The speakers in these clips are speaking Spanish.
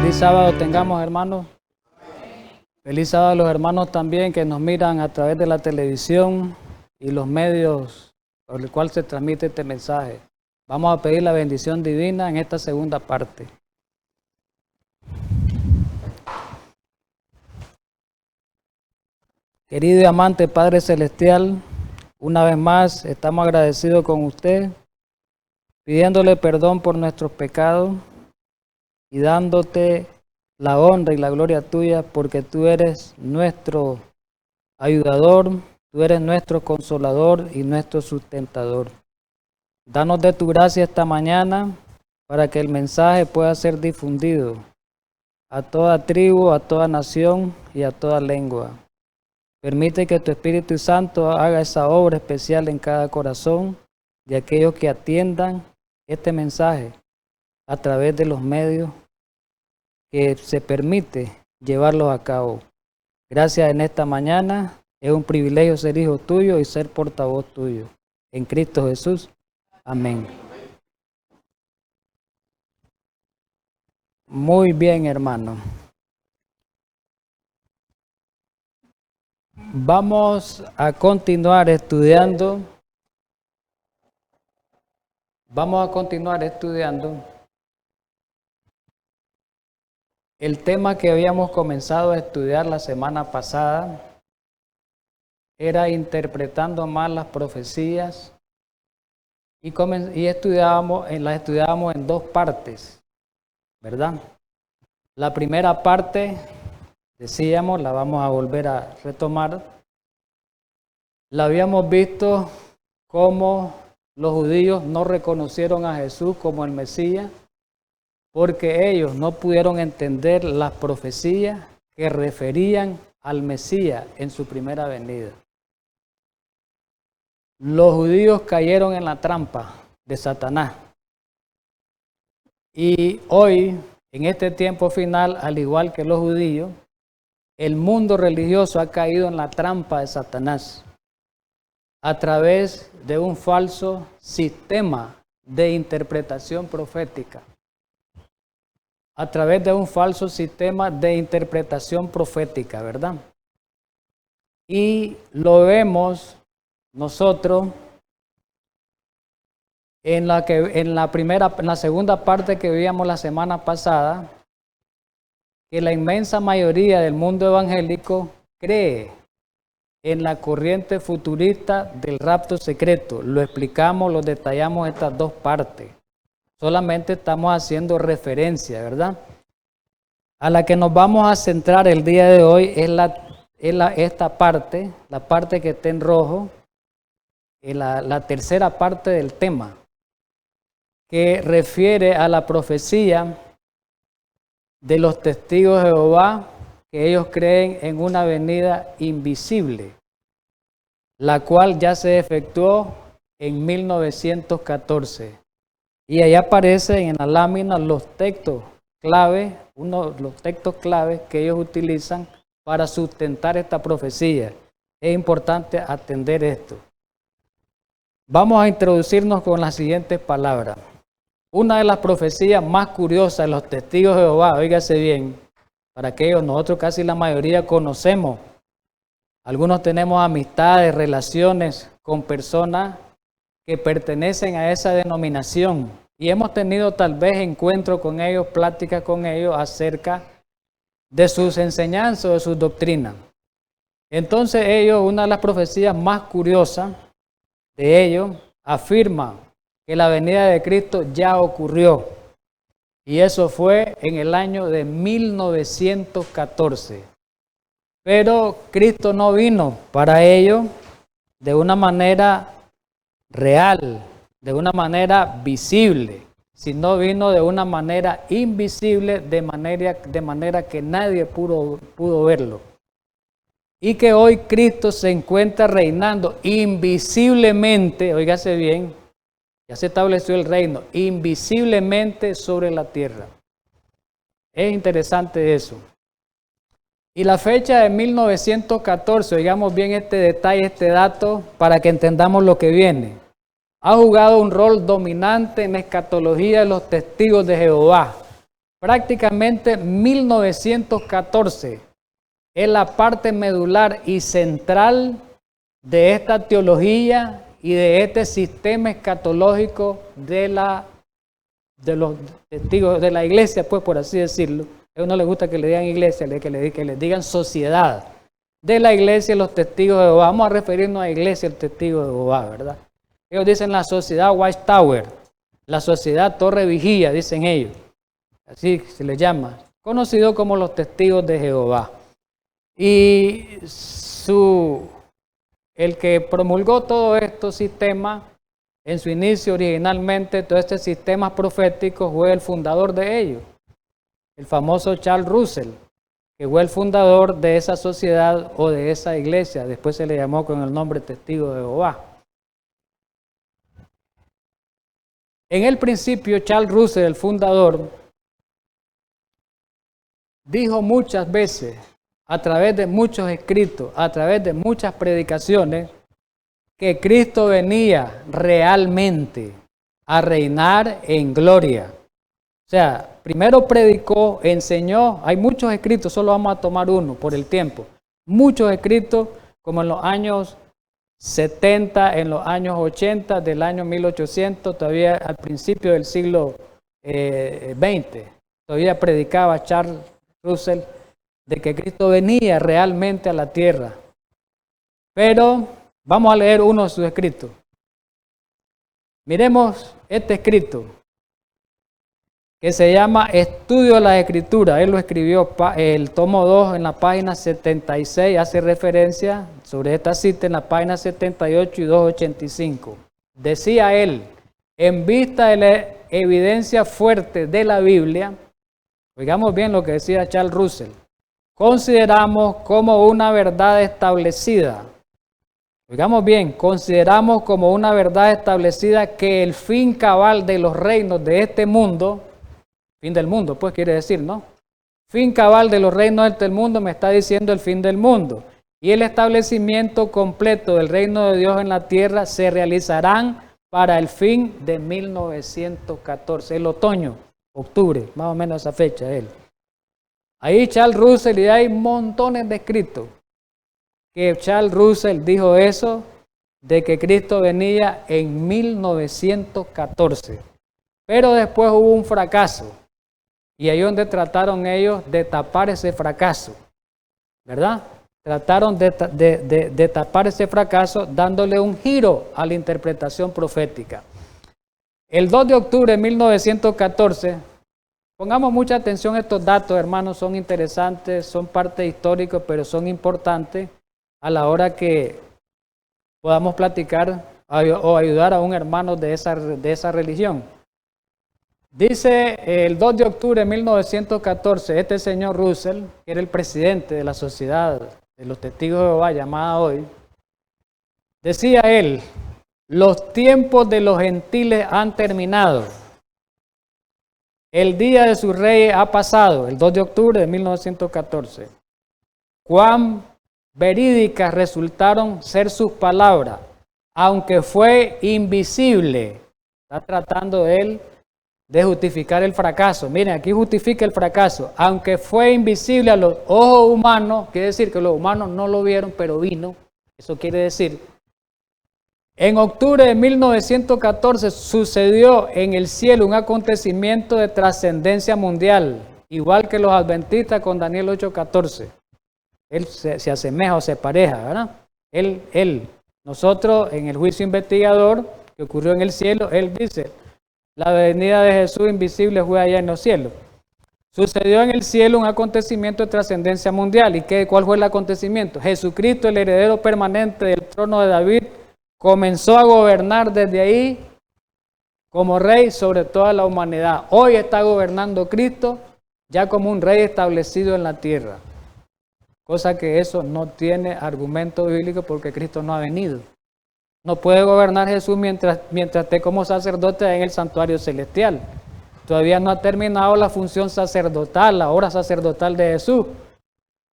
Feliz sábado tengamos, hermanos. Feliz sábado a los hermanos también que nos miran a través de la televisión y los medios por el cual se transmite este mensaje. Vamos a pedir la bendición divina en esta segunda parte. Querido y amante Padre Celestial, una vez más estamos agradecidos con usted, pidiéndole perdón por nuestros pecados y dándote la honra y la gloria tuya, porque tú eres nuestro ayudador, tú eres nuestro consolador y nuestro sustentador. Danos de tu gracia esta mañana para que el mensaje pueda ser difundido a toda tribu, a toda nación y a toda lengua. Permite que tu Espíritu Santo haga esa obra especial en cada corazón de aquellos que atiendan este mensaje a través de los medios que se permite llevarlos a cabo. Gracias en esta mañana. Es un privilegio ser hijo tuyo y ser portavoz tuyo. En Cristo Jesús. Amén. Muy bien, hermano. Vamos a continuar estudiando. El tema que habíamos comenzado a estudiar la semana pasada era interpretando mal las profecías y las estudiábamos en dos partes, ¿verdad? La primera parte, decíamos, la vamos a volver a retomar. La habíamos visto cómo los judíos no reconocieron a Jesús como el Mesías, porque ellos no pudieron entender las profecías que referían al Mesías en su primera venida. Los judíos cayeron en la trampa de Satanás. Y hoy, en este tiempo final, al igual que los judíos, el mundo religioso ha caído en la trampa de Satanás a través de un falso sistema de interpretación profética. A través de un falso sistema de interpretación profética, ¿verdad? Y lo vemos nosotros en la segunda parte que veíamos la semana pasada, que la inmensa mayoría del mundo evangélico cree en la corriente futurista del rapto secreto. Lo explicamos, lo detallamos estas dos partes. Solamente estamos haciendo referencia, ¿verdad? A la que nos vamos a centrar el día de hoy es esta parte, la parte que está en rojo, la tercera parte del tema, que refiere a la profecía de los testigos de Jehová, que ellos creen en una venida invisible, la cual ya se efectuó en 1914. Y ahí aparecen en la lámina los textos claves, los textos claves que ellos utilizan para sustentar esta profecía. Es importante atender esto. Vamos a introducirnos con las siguientes palabras. Una de las profecías más curiosas de los testigos de Jehová, óigase bien, para aquellos nosotros casi la mayoría conocemos. Algunos tenemos amistades, relaciones con personas que pertenecen a esa denominación y hemos tenido tal vez encuentros con ellos, pláticas con ellos acerca de sus enseñanzas, de sus doctrinas. Entonces ellos, una de las profecías más curiosas de ellos, afirma que la venida de Cristo ya ocurrió y eso fue en el año de 1914. Pero Cristo no vino para ello de una manera real, de una manera visible, sino vino de una manera invisible, de manera que nadie pudo verlo. Y que hoy Cristo se encuentra reinando invisiblemente, óigase bien, ya se estableció el reino, invisiblemente sobre la tierra. Es interesante eso. Y la fecha de 1914, oigamos bien este detalle, este dato, para que entendamos lo que viene. Ha jugado un rol dominante en la escatología de los testigos de Jehová. prácticamente 1914 es la parte medular y central de esta teología y de este sistema escatológico de los testigos de la iglesia, pues por así decirlo. A uno le gusta que le digan iglesia, que le digan sociedad de la iglesia, los testigos de Jehová. Vamos a referirnos a iglesia, el testigo de Jehová, ¿verdad? Ellos dicen la sociedad Watchtower, la sociedad Torre Vigía, dicen ellos. Así se les llama, conocido como los testigos de Jehová. Y el que promulgó todo estos sistemas, en su inicio originalmente, todo este sistema profético, fue el fundador de ellos, el famoso Charles Russell, que fue el fundador de esa sociedad o de esa iglesia. Después se le llamó con el nombre Testigo de Jehová. En el principio, Charles Russell, el fundador, dijo muchas veces, a través de muchos escritos, a través de muchas predicaciones, que Cristo venía realmente a reinar en gloria. O sea, primero predicó, enseñó, hay muchos escritos, solo vamos a tomar uno por el tiempo. Muchos escritos, como en los años 70, en los años 80, del año 1800, todavía al principio del siglo XX, todavía predicaba Charles Russell de que Cristo venía realmente a la tierra. Pero vamos a leer uno de sus escritos. Miremos este escrito que se llama Estudio de la Escritura. Él lo escribió el tomo 2 en la página 76, hace referencia sobre esta cita en la página 78 y 285. Decía él, en vista de la evidencia fuerte de la Biblia, oigamos bien lo que decía Charles Russell, consideramos como una verdad establecida, oigamos bien, consideramos como una verdad establecida que el fin cabal de los reinos de este mundo, fin del mundo, pues quiere decir, ¿no? Fin cabal de los reinos del mundo me está diciendo el fin del mundo. Y el establecimiento completo del reino de Dios en la tierra se realizarán para el fin de 1914, el otoño, octubre, más o menos esa fecha él. Ahí Charles Russell, y hay montones de escritos que Charles Russell dijo eso, de que Cristo venía en 1914. Pero después hubo un fracaso. Y ahí donde trataron ellos de tapar ese fracaso, ¿verdad? Trataron de tapar ese fracaso dándole un giro a la interpretación profética. El 2 de octubre de 1914, pongamos mucha atención a estos datos, hermanos, son interesantes, son parte histórica, pero son importantes a la hora que podamos platicar o ayudar a un hermano de esa religión. Dice el 2 de octubre de 1914, este señor Russell, que era el presidente de la Sociedad de los Testigos de Jehová, llamada hoy, decía él, los tiempos de los gentiles han terminado. El día de su rey ha pasado, el 2 de octubre de 1914. Cuán verídicas resultaron ser sus palabras, aunque fue invisible. Está tratando él de justificar el fracaso. Miren, aquí justifica el fracaso. Aunque fue invisible a los ojos humanos, quiere decir que los humanos no lo vieron, pero vino. Eso quiere decir, en octubre de 1914 sucedió en el cielo un acontecimiento de trascendencia mundial, igual que los adventistas con Daniel 8:14. Él se asemeja o se pareja, ¿verdad? Nosotros en el juicio investigador que ocurrió en el cielo, él dice, la venida de Jesús invisible fue allá en los cielos. Sucedió en el cielo un acontecimiento de trascendencia mundial. ¿Y cuál fue el acontecimiento? Jesucristo, el heredero permanente del trono de David, comenzó a gobernar desde ahí como rey sobre toda la humanidad. Hoy está gobernando Cristo ya como un rey establecido en la tierra. Cosa que eso no tiene argumento bíblico porque Cristo no ha venido. No puede gobernar Jesús mientras esté como sacerdote en el santuario celestial. Todavía no ha terminado la función sacerdotal, la obra sacerdotal de Jesús.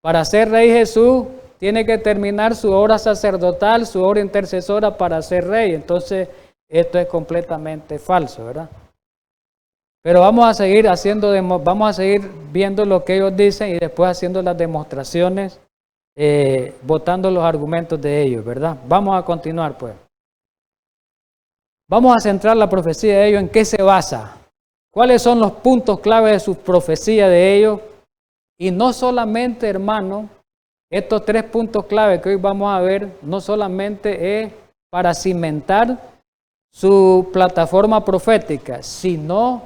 Para ser rey Jesús tiene que terminar su obra sacerdotal, su obra intercesora para ser rey. Entonces esto es completamente falso, ¿verdad? Pero vamos a seguir vamos a seguir viendo lo que ellos dicen y después haciendo las demostraciones, votando los argumentos de ellos, ¿verdad? Vamos a continuar, pues. Vamos a centrar la profecía de ellos en qué se basa. ¿Cuáles son los puntos clave de su profecía de ellos? Y no solamente, hermano, estos 3 puntos clave que hoy vamos a ver, no solamente es para cimentar su plataforma profética, sino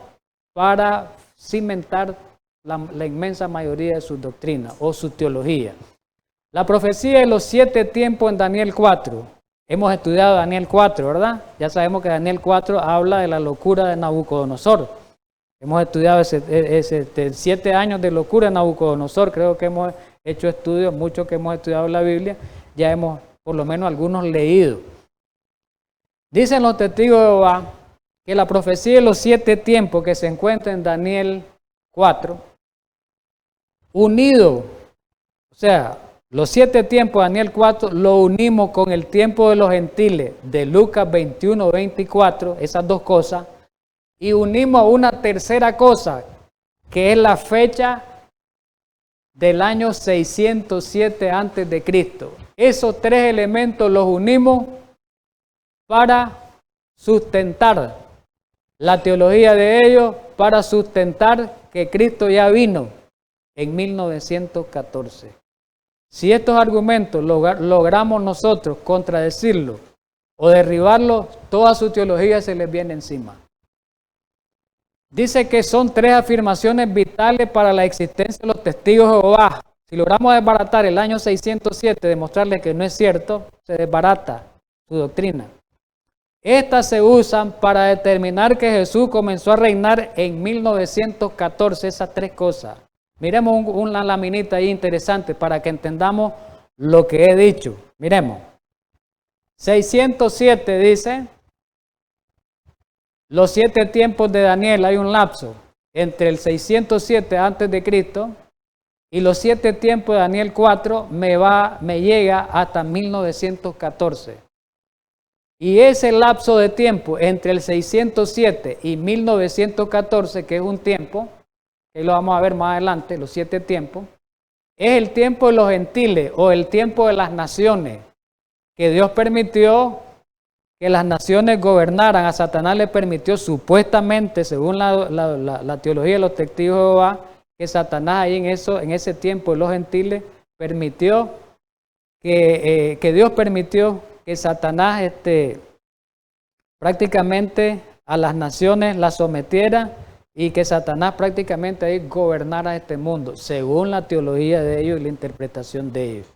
para cimentar la inmensa mayoría de su doctrina o su teología. La profecía de los 7 tiempos en Daniel 4. Hemos estudiado Daniel 4, ¿verdad? Ya sabemos que Daniel 4 habla de la locura de Nabucodonosor. Hemos estudiado 7 años de locura de Nabucodonosor. Creo que hemos hecho estudios, muchos que hemos estudiado la Biblia, ya hemos por lo menos algunos leído. Dicen los testigos de Jehová que la profecía de los 7 tiempos que se encuentra en Daniel 4, unido, o sea, los 7 tiempos de Daniel 4 lo unimos con el tiempo de los gentiles de Lucas 21, 24, esas 2 cosas, y unimos una tercera cosa, que es la fecha del año 607 antes de Cristo. Esos 3 elementos los unimos para sustentar la teología de ellos, para sustentar que Cristo ya vino en 1914. Si estos argumentos logramos nosotros contradecirlos o derribarlos, toda su teología se les viene encima. Dice que son 3 afirmaciones vitales para la existencia de los testigos de Jehová. Si logramos desbaratar el año 607, demostrarles que no es cierto, se desbarata su doctrina. Estas se usan para determinar que Jesús comenzó a reinar en 1914, esas 3 cosas. Miremos una laminita ahí interesante para que entendamos lo que he dicho. Miremos. 607 dice, los 7 tiempos de Daniel, hay un lapso entre el 607 antes de Cristo y los 7 tiempos de Daniel 4 me llega hasta 1914. Y ese lapso de tiempo entre el 607 y 1914, que es un tiempo, que lo vamos a ver más adelante, los 7 tiempos, es el tiempo de los gentiles o el tiempo de las naciones, que Dios permitió que las naciones gobernaran. A Satanás le permitió supuestamente, según la teología de los testigos de Jehová, que Satanás ahí en ese tiempo de los gentiles permitió que Dios permitió que Satanás prácticamente a las naciones las sometiera y que Satanás prácticamente ahí gobernara este mundo, según la teología de ellos y la interpretación de ellos.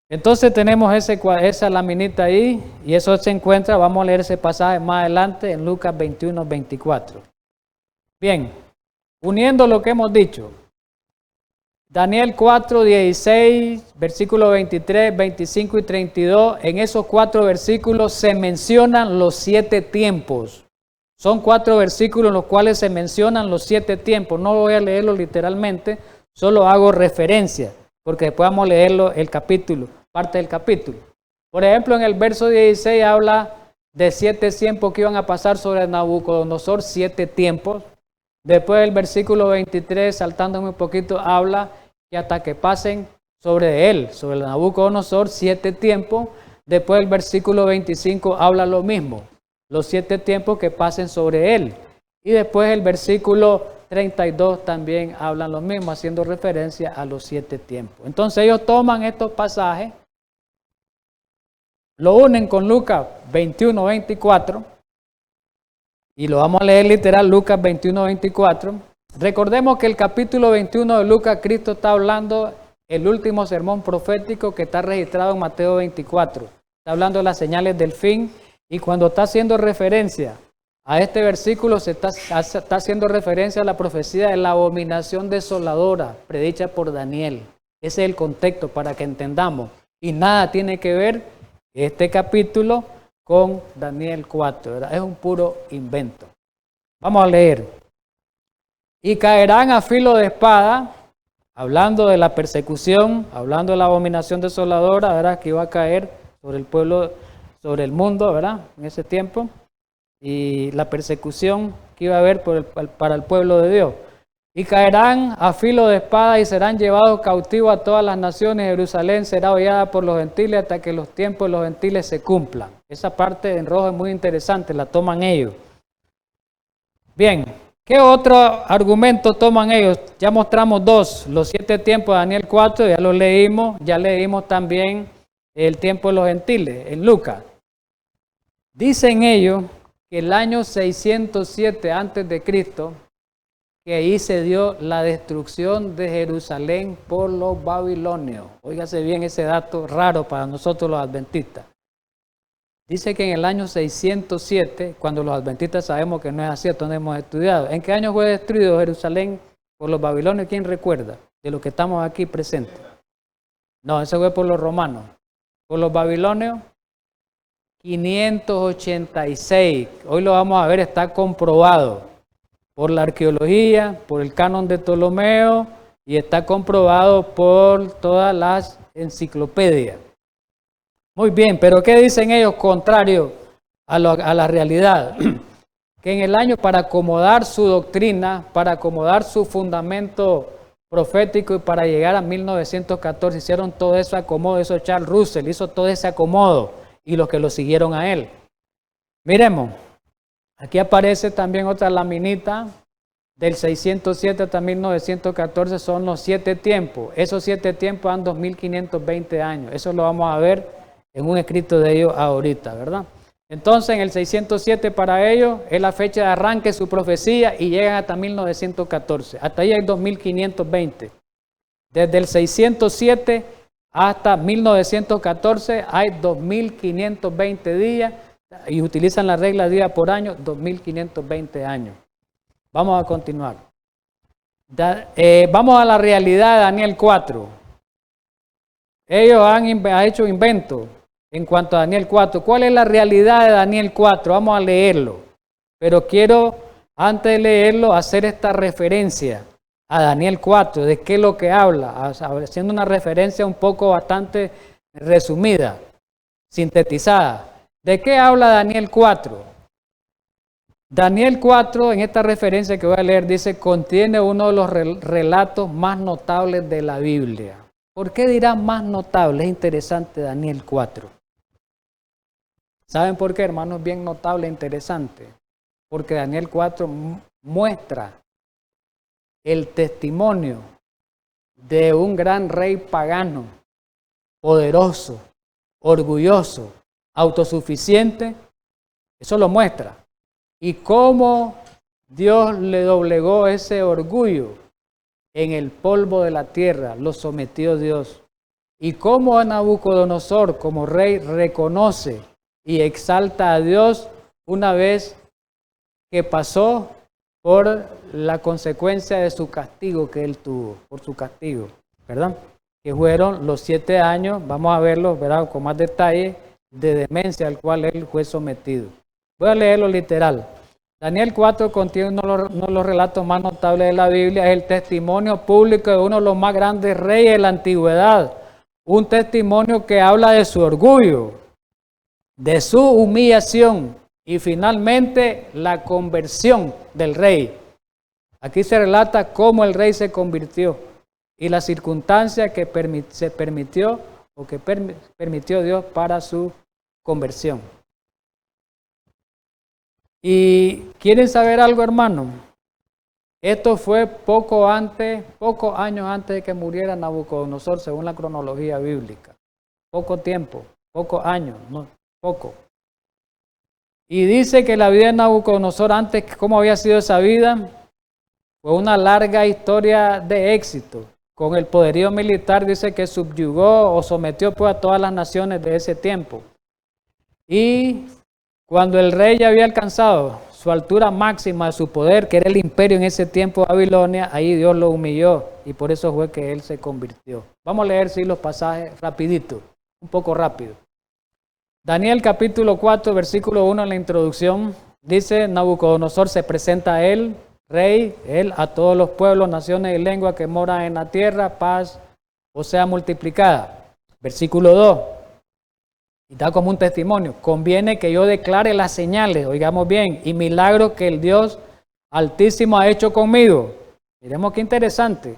Entonces tenemos esa laminita ahí y eso se encuentra, vamos a leer ese pasaje más adelante en Lucas 21, 24. Bien, uniendo lo que hemos dicho, Daniel 4, 16, versículos 23, 25 y 32, en esos 4 versículos se mencionan los 7 tiempos. Son 4 versículos en los cuales se mencionan los 7 tiempos. No voy a leerlo literalmente, solo hago referencia, porque después vamos a leerlo el capítulo, parte del capítulo. Por ejemplo, en el verso 16 habla de 7 tiempos que iban a pasar sobre Nabucodonosor, 7 tiempos. Después el versículo 23, saltándome un poquito, habla que hasta que pasen sobre él, sobre Nabucodonosor, 7 tiempos. Después el versículo 25 habla lo mismo, los 7 tiempos que pasen sobre él. Y después el versículo 32 también hablan lo mismo, haciendo referencia a los 7 tiempos. Entonces ellos toman estos pasajes, lo unen con Lucas 21, 24, y lo vamos a leer literal, Lucas 21, 24. Recordemos que el capítulo 21 de Lucas, Cristo está hablando el último sermón profético que está registrado en Mateo 24. Está hablando de las señales del fin y cuando está haciendo referencia a este versículo se está haciendo referencia a la profecía de la abominación desoladora predicha por Daniel. Ese es el contexto para que entendamos. Y nada tiene que ver este capítulo con Daniel 4, ¿verdad? Es un puro invento. Vamos a leer. Y caerán a filo de espada, hablando de la persecución, hablando de la abominación desoladora, ¿verdad? Que iba a caer sobre el pueblo, sobre el mundo, ¿verdad? En ese tiempo. y la persecución que iba a haber para el pueblo de Dios. Y caerán a filo de espada y serán llevados cautivos a todas las naciones. Jerusalén será hollada por los gentiles hasta que los tiempos de los gentiles se cumplan. Esa parte en rojo es muy interesante, la toman ellos. Bien, ¿qué otro argumento toman ellos? Ya mostramos dos, los 7 tiempos de Daniel 4, ya lo leímos, ya leímos también el tiempo de los gentiles en Lucas. Dicen ellos que el año 607 antes de Cristo, que ahí se dio la destrucción de Jerusalén por los babilonios. Óigase bien ese dato raro para nosotros los adventistas. Dice que en el año 607, cuando los adventistas sabemos que no es así, donde hemos estudiado. ¿En qué año fue destruido Jerusalén por los babilonios? ¿Quién recuerda? De los que estamos aquí presentes. No, eso fue por los romanos. Por los babilonios, 586. Hoy lo vamos a ver, está comprobado por la arqueología, por el canon de Ptolomeo y está comprobado por todas las enciclopedias. Muy bien, pero ¿qué dicen ellos contrario a la realidad? Que en el año, para acomodar su doctrina, para acomodar su fundamento profético y para llegar a 1914, hicieron todo ese acomodo, hizo Charles Russell, hizo todo ese acomodo y los que lo siguieron a él. Miremos, aquí aparece también otra laminita del 607 hasta 1914, son los 7 tiempos. Esos 7 tiempos dan 2520 años. Eso lo vamos a ver en un escrito de ellos ahorita, ¿verdad? Entonces, en el 607 para ellos es la fecha de arranque de su profecía y llegan hasta 1914. Hasta ahí hay 2520. Desde el 607 hasta 1914 hay 2520 días y utilizan la regla día por año, 2520 años. Vamos a continuar. Vamos a la realidad de Daniel 4. Ellos han hecho inventos en cuanto a Daniel 4. ¿Cuál es la realidad de Daniel 4? Vamos a leerlo. Pero quiero, antes de leerlo, hacer esta referencia a Daniel 4. ¿De qué es lo que habla? Haciendo una referencia un poco bastante resumida, sintetizada. ¿De qué habla Daniel 4? Daniel 4, en esta referencia que voy a leer, dice, contiene uno de los relatos más notables de la Biblia. ¿Por qué dirá más notable? Es interesante Daniel 4. ¿Saben por qué, hermanos? Bien notable e interesante. Porque Daniel 4 muestra el testimonio de un gran rey pagano, poderoso, orgulloso, autosuficiente. Eso lo muestra. Y cómo Dios le doblegó ese orgullo en el polvo de la tierra, lo sometió Dios. Y cómo Nabucodonosor, como rey, reconoce y exalta a Dios una vez que pasó por la consecuencia de su castigo que él tuvo, por su castigo, ¿verdad? Que fueron los 7 años, vamos a verlo, ¿verdad? Con más detalle, de demencia al cual él fue sometido. Voy a leerlo literal. Daniel 4 contiene uno de los relatos más notables de la Biblia, es el testimonio público de uno de los más grandes reyes de la antigüedad. Un testimonio que habla de su orgullo, de su humillación y finalmente la conversión del rey. Aquí se relata cómo el rey se convirtió y las circunstancias que permitió Dios para su conversión. ¿Y quieren saber algo, hermano? Esto fue pocos años antes de que muriera Nabucodonosor, según la cronología bíblica. Poco tiempo, pocos años, no, poco. Y dice que la vida de Nabucodonosor antes, ¿cómo había sido esa vida? Fue una larga historia de éxito. Con el poderío militar dice que subyugó o sometió pues a todas las naciones de ese tiempo. Y cuando el rey ya había alcanzado su altura máxima de su poder, que era el imperio en ese tiempo Babilonia, ahí Dios lo humilló y por eso fue que él se convirtió. Vamos a leer sí, los pasajes rapidito, un poco rápido. Daniel capítulo 4, versículo 1 en la introducción, dice Nabucodonosor se presenta a él, rey, él a todos los pueblos, naciones y lenguas que moran en la tierra, paz o sea multiplicada. Versículo 2. Y da como un testimonio. Conviene que yo declare las señales, oigamos bien, y milagros que el Dios Altísimo ha hecho conmigo. Miremos qué interesante.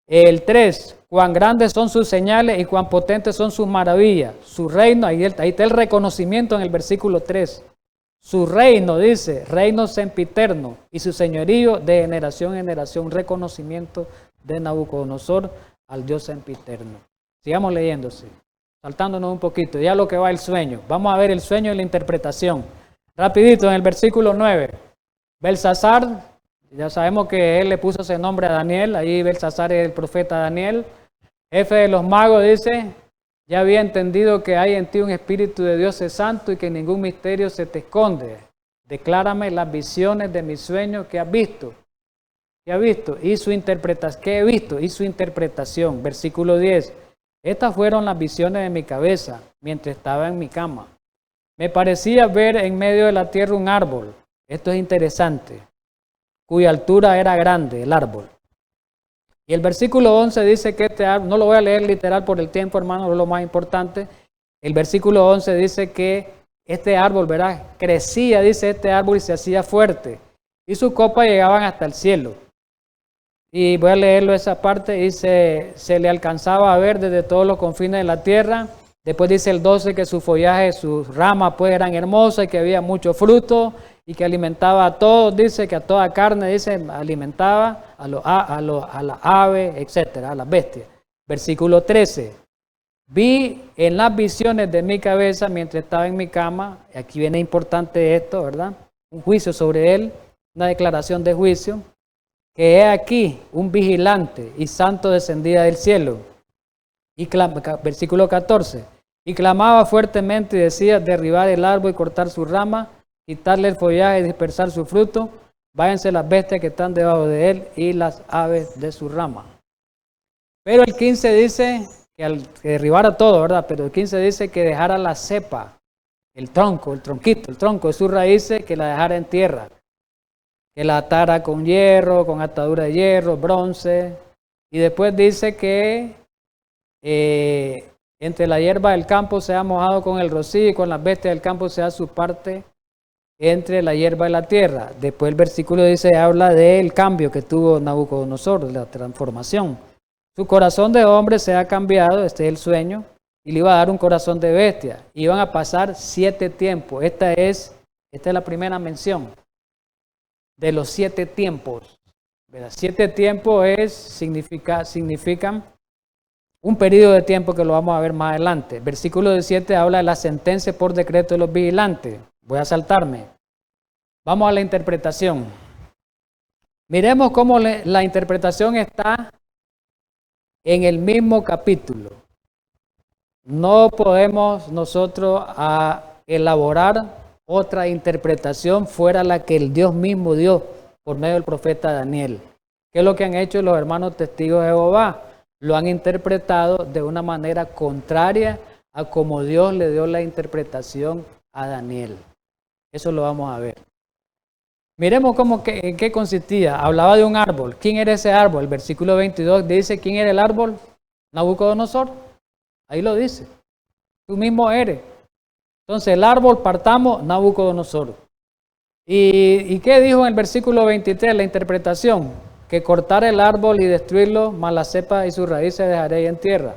El 3, cuán grandes son sus señales y cuán potentes son sus maravillas. Su reino, ahí está el reconocimiento en el versículo 3. Su reino, dice, reino sempiterno, y su señorío de generación en generación, un reconocimiento de Nabucodonosor al Dios sempiterno. Sigamos leyendo, sí. Saltándonos un poquito, ya lo que va el sueño. Vamos a ver el sueño y la interpretación. Rapidito, en el versículo 9. Belsasar, ya sabemos que él le puso ese nombre a Daniel, ahí Belsasar es el profeta Daniel. Jefe de los magos dice, ya había entendido que hay en ti un espíritu de Dios es santo y que ningún misterio se te esconde. Declárame las visiones de mis sueños que has visto. ¿Qué has visto? Y su interpretación. ¿Qué he visto? Y su interpretación. Versículo 10. Estas fueron las visiones de mi cabeza mientras estaba en mi cama. Me parecía ver en medio de la tierra un árbol. Esto es interesante. Cuya altura era grande, el árbol. Y el versículo 11 dice que este árbol, no lo voy a leer literal por el tiempo, hermano, es lo más importante. El versículo 11 dice que este árbol, ¿verdad? Crecía, dice este árbol, y se hacía fuerte. Y sus copas llegaban hasta el cielo. Y voy a leerlo esa parte, dice, se le alcanzaba a ver desde todos los confines de la tierra. Después dice el 12 que su follaje, sus ramas pues eran hermosas y que había mucho fruto y que alimentaba a todos, dice que a toda carne, dice, alimentaba a las aves, etcétera, a las bestias. Versículo 13. Vi en las visiones de mi cabeza mientras estaba en mi cama, y aquí viene importante esto, ¿verdad? Un juicio sobre él, una declaración de juicio, que he aquí un vigilante y santo descendía del cielo. Y versículo 14. Y clamaba fuertemente y decía, derribar el árbol y cortar su rama, quitarle el follaje y dispersar su fruto, váyanse las bestias que están debajo de él y las aves de su rama. Pero el 15 dice que derribara todo, ¿verdad? Pero el 15 dice que dejara la cepa, el tronco, el tronquito, el tronco de sus raíces, que la dejara en tierra. Que la atara con hierro, con atadura de hierro, bronce. Y después dice que entre la hierba del campo se ha mojado con el rocío y con las bestias del campo se da su parte entre la hierba y la tierra. Después el versículo dice, habla del cambio que tuvo Nabucodonosor, la transformación. Su corazón de hombre se ha cambiado, este es el sueño, y le iba a dar un corazón de bestia. Iban a pasar 7 tiempos. Esta es la primera mención de los 7 tiempos. 7 tiempos significan un periodo de tiempo que lo vamos a ver más adelante. Versículo 17 habla de la sentencia por decreto de los vigilantes. Voy a saltarme. Vamos a la interpretación. Miremos cómo la interpretación está en el mismo capítulo. No podemos nosotros elaborar otra interpretación fuera la que el Dios mismo dio por medio del profeta Daniel. ¿Qué es lo que han hecho los hermanos testigos de Jehová? Lo han interpretado de una manera contraria a como Dios le dio la interpretación a Daniel. Eso lo vamos a ver. Miremos en qué consistía. Hablaba de un árbol. ¿Quién era ese árbol? El versículo 22 dice, ¿quién era el árbol? Nabucodonosor. Ahí lo dice. Tú mismo eres. Entonces el árbol partamos, Nabucodonosor. ¿Y qué dijo en el versículo 23, la interpretación? Que cortar el árbol y destruirlo, mas la cepa y sus raíces dejaré en tierra.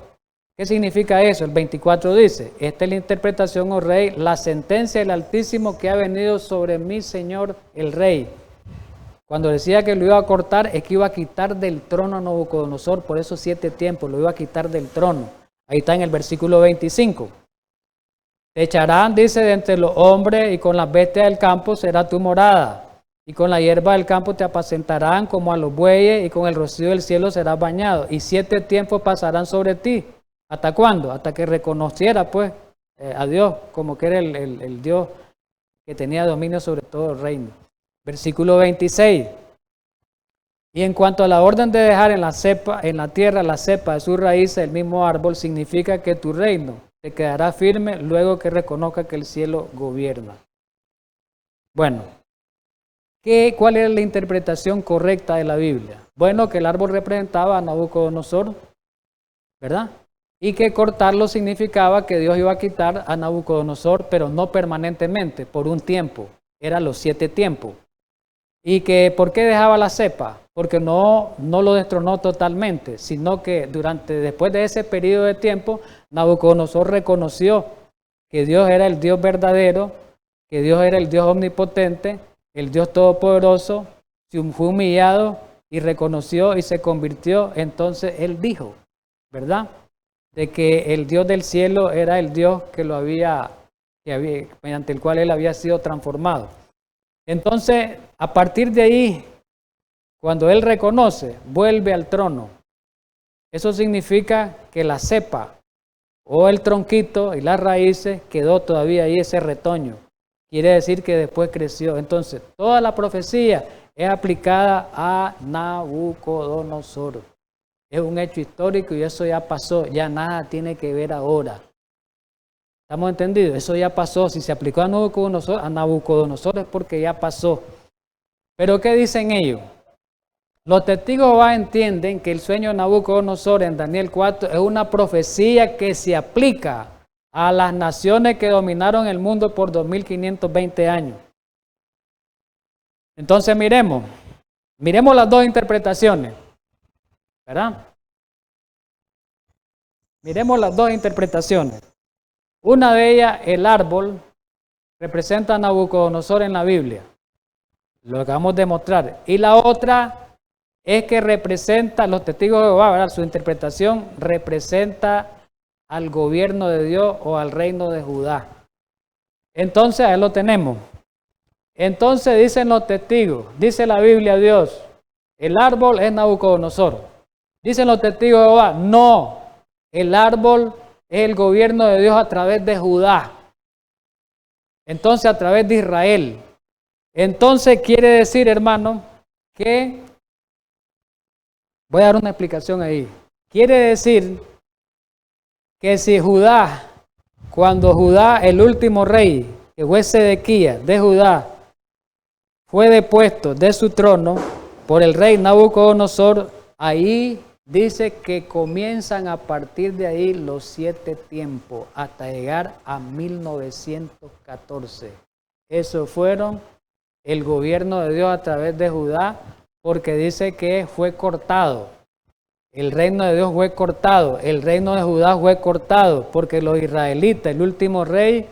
¿Qué significa eso? El 24 dice, esta es la interpretación, oh rey, la sentencia del Altísimo que ha venido sobre mi Señor el rey. Cuando decía que lo iba a cortar, es que iba a quitar del trono a Nabucodonosor, por esos 7 tiempos, lo iba a quitar del trono. Ahí está en el versículo 25. Te echarán, dice, de entre los hombres y con las bestias del campo será tu morada. Y con la hierba del campo te apacentarán como a los bueyes y con el rocío del cielo serás bañado. Y 7 tiempos pasarán sobre ti. ¿Hasta cuándo? Hasta que reconociera pues a Dios como que era el Dios que tenía dominio sobre todo el reino. Versículo 26. Y en cuanto a la orden de dejar en la tierra la cepa de sus raíces, el mismo árbol, significa que tu reino te quedará firme luego que reconozca que el cielo gobierna. Bueno, ¿cuál es la interpretación correcta de la Biblia? Bueno, que el árbol representaba a Nabucodonosor, ¿verdad? y que cortarlo significaba que Dios iba a quitar a Nabucodonosor, pero no permanentemente, por un tiempo, eran los 7 tiempos. Y que, ¿por qué dejaba la cepa? Porque no lo destronó totalmente, sino que después de ese periodo de tiempo, Nabucodonosor reconoció que Dios era el Dios verdadero, que Dios era el Dios omnipotente, el Dios todopoderoso, fue humillado y reconoció y se convirtió. Entonces él dijo, ¿verdad?, de que el Dios del cielo era el Dios que mediante el cual él había sido transformado. Entonces, a partir de ahí, cuando él reconoce, vuelve al trono. Eso significa que la cepa o el tronquito y las raíces quedó todavía ahí, ese retoño. Quiere decir que después creció. Entonces, toda la profecía es aplicada a Nabucodonosor. Es un hecho histórico y eso ya pasó. Ya nada tiene que ver ahora. ¿Estamos entendidos? Eso ya pasó. Si se aplicó a Nabucodonosor es porque ya pasó. Pero ¿qué dicen ellos? Los testigos de Jehová entienden que el sueño de Nabucodonosor en Daniel 4 es una profecía que se aplica a las naciones que dominaron el mundo por 2520 años. Entonces miremos las dos interpretaciones, ¿verdad? Miremos las dos interpretaciones. Una de ellas, el árbol, representa a Nabucodonosor en la Biblia. Lo acabamos de mostrar. Y la otra es que representa, los testigos de Jehová, ¿verdad?, su interpretación representa al gobierno de Dios o al reino de Judá. Entonces, ahí lo tenemos. Entonces dicen los testigos, dice la Biblia, Dios, el árbol es Nabucodonosor. Dicen los testigos de Jehová, no, el árbol es el gobierno de Dios a través de Judá. Entonces, a través de Israel. Entonces, quiere decir, hermano, que, voy a dar una explicación ahí. Quiere decir que si Judá, cuando Judá, el último rey, que fue Sedequías de Judá, fue depuesto de su trono por el rey Nabucodonosor, ahí dice que comienzan a partir de ahí los 7 tiempos hasta llegar a 1914. Eso fueron el gobierno de Dios a través de Judá, porque dice que fue cortado. El reino de Dios fue cortado, el reino de Judá fue cortado, porque los israelitas, el último rey,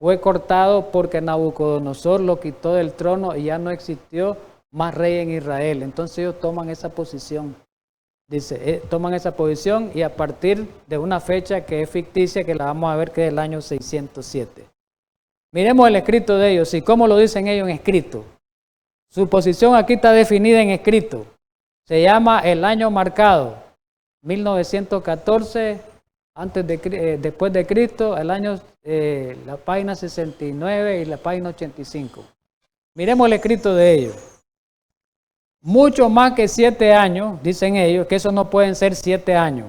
fue cortado porque Nabucodonosor lo quitó del trono y ya no existió más rey en Israel. Entonces ellos toman esa posición. Dice, toman esa posición y a partir de una fecha que es ficticia, que la vamos a ver, que es el año 607. Miremos el escrito de ellos y cómo lo dicen ellos en escrito. Su posición aquí está definida en escrito. Se llama el año marcado, 1914, después de Cristo, el año, la página 69 y la página 85. Miremos el escrito de ellos. Mucho más que 7 años, dicen ellos, que eso no pueden ser 7 años.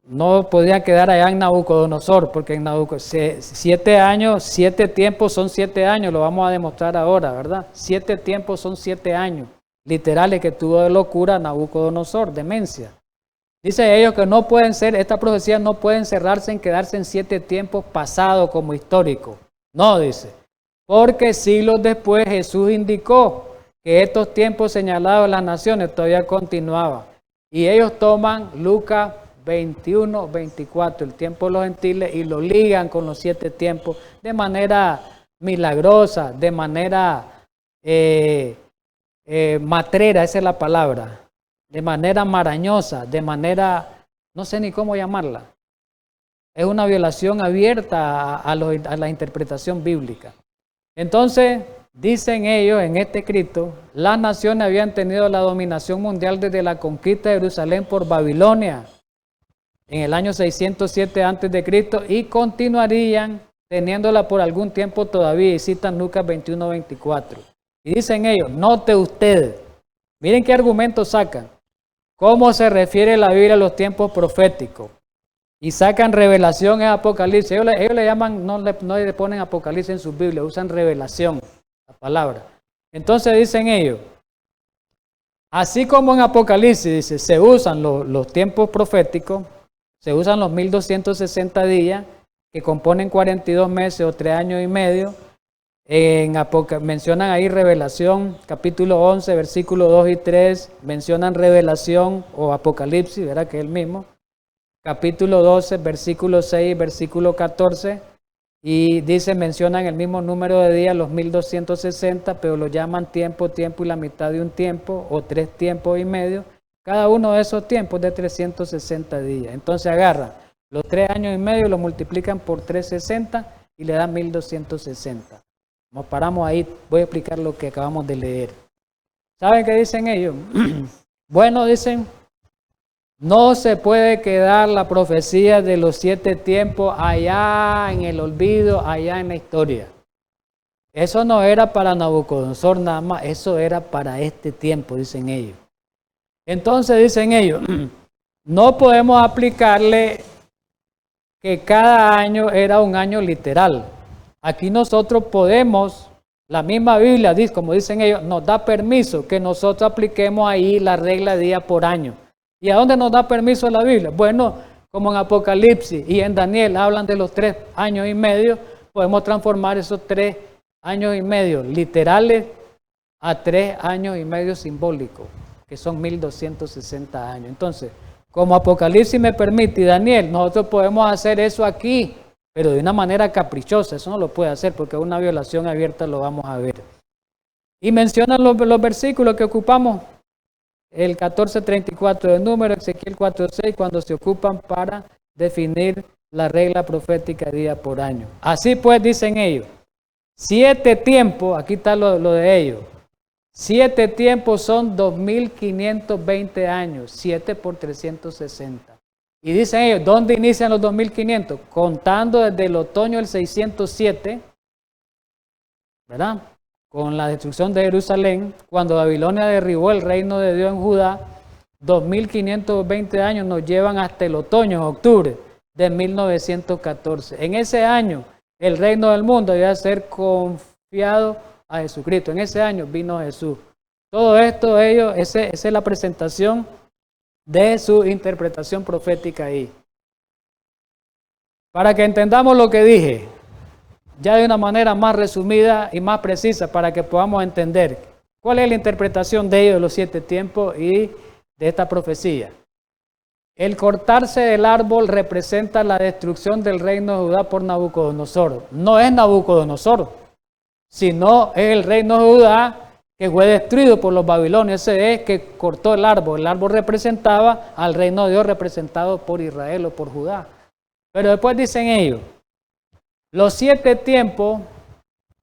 No podía quedar allá en Nabucodonosor, porque en Nabucodonosor 7 años, 7 tiempos son 7 años, lo vamos a demostrar ahora, ¿verdad? 7 tiempos son 7 años, literales, que tuvo de locura Nabucodonosor, demencia. Dice ellos que no pueden ser, esta profecía no puede encerrarse en quedarse en 7 tiempos pasados como histórico. No, dice, porque siglos después Jesús indicó que estos tiempos señalados en las naciones todavía continuaban. Y ellos toman Lucas 21, 24, el tiempo de los gentiles, y lo ligan con los 7 tiempos de manera milagrosa, de manera matrera, esa es la palabra, de manera marañosa, de manera, no sé ni cómo llamarla. Es una violación abierta a la interpretación bíblica. Entonces, dicen ellos en este escrito, las naciones habían tenido la dominación mundial desde la conquista de Jerusalén por Babilonia en el año 607 a.C. y continuarían teniéndola por algún tiempo todavía, y citan Lucas 21, 24. Y dicen ellos, note usted, miren qué argumentos sacan, cómo se refiere la Biblia a los tiempos proféticos, y sacan revelación en Apocalipsis. Ellos le llaman, no le ponen Apocalipsis en sus Biblias, usan revelación, la palabra. Entonces dicen ellos, así como en Apocalipsis dice, se usan los tiempos proféticos, Se usan los 1260 días, que componen 42 meses o 3 años y medio. Mencionan ahí Revelación, capítulo 11, versículos 2 y 3, mencionan Revelación o Apocalipsis, ¿verdad? Que es el mismo. Capítulo 12, versículo 6, versículo 14, y dice, mencionan el mismo número de días, los 1260, pero lo llaman tiempo, tiempo y la mitad de un tiempo, o 3 tiempos y medio. Cada uno de esos tiempos de 360 días. Entonces agarran los 3 años y medio, lo multiplican por 360 y le dan 1260. Nos paramos ahí, voy a explicar lo que acabamos de leer. ¿Saben qué dicen ellos? Bueno, dicen, no se puede quedar la profecía de los 7 tiempos allá en el olvido, allá en la historia. Eso no era para Nabucodonosor nada más, eso era para este tiempo, dicen ellos. Entonces dicen ellos, no podemos aplicarle que cada año era un año literal. Aquí nosotros podemos, la misma Biblia, como dicen ellos, nos da permiso que nosotros apliquemos ahí la regla de día por año. ¿Y a dónde nos da permiso la Biblia? Bueno, como en Apocalipsis y en Daniel hablan de los 3 años y medio, podemos transformar esos 3 años y medio literales a 3 años y medio simbólicos, que son 1260 años. Entonces, como Apocalipsis me permite y Daniel, nosotros podemos hacer eso aquí, pero de una manera caprichosa. Eso no lo puede hacer porque es una violación abierta, lo vamos a ver. Y mencionan los versículos que ocupamos, el 14:34 de Número, Ezequiel 4:6, cuando se ocupan para definir la regla profética día por año. Así pues, dicen ellos, 7 tiempos, aquí está lo de ellos, 7 tiempos son 2520 años, 7 por 360. Y dicen ellos, ¿dónde inician los 2500? Contando desde el otoño del 607, ¿verdad? Con la destrucción de Jerusalén, cuando Babilonia derribó el reino de Dios en Judá, 2520 años nos llevan hasta el otoño, octubre de 1914. En ese año, el reino del mundo debía ser confiado a Jesucristo. En ese año vino Jesús. Todo esto, esa es la presentación de su interpretación profética ahí. Para que entendamos lo que dije, ya de una manera más resumida y más precisa, para que podamos entender cuál es la interpretación de ellos de los 7 tiempos y de esta profecía. El cortarse del árbol representa la destrucción del reino de Judá por Nabucodonosor. No es Nabucodonosor, sino es el reino de Judá que fue destruido por los babilonios. Ese es que cortó el árbol. El árbol representaba al reino de Dios representado por Israel o por Judá. Pero después dicen ellos, los 7 tiempos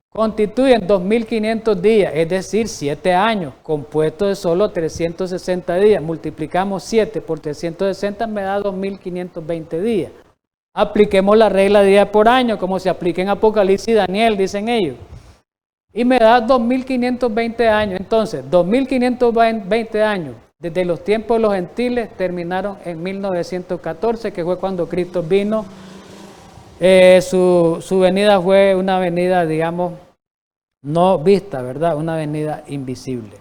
constituyen 2500 días, es decir, 7 años, compuestos de solo 360 días. Multiplicamos 7 por 360, me da 2520 días. Apliquemos la regla de día por año, como se aplica en Apocalipsis y Daniel, dicen ellos. Y me da 2520 años. Entonces, 2520 años, desde los tiempos de los gentiles, terminaron en 1914, que fue cuando Cristo vino. Su venida fue una venida, digamos, no vista, ¿verdad? Una venida invisible.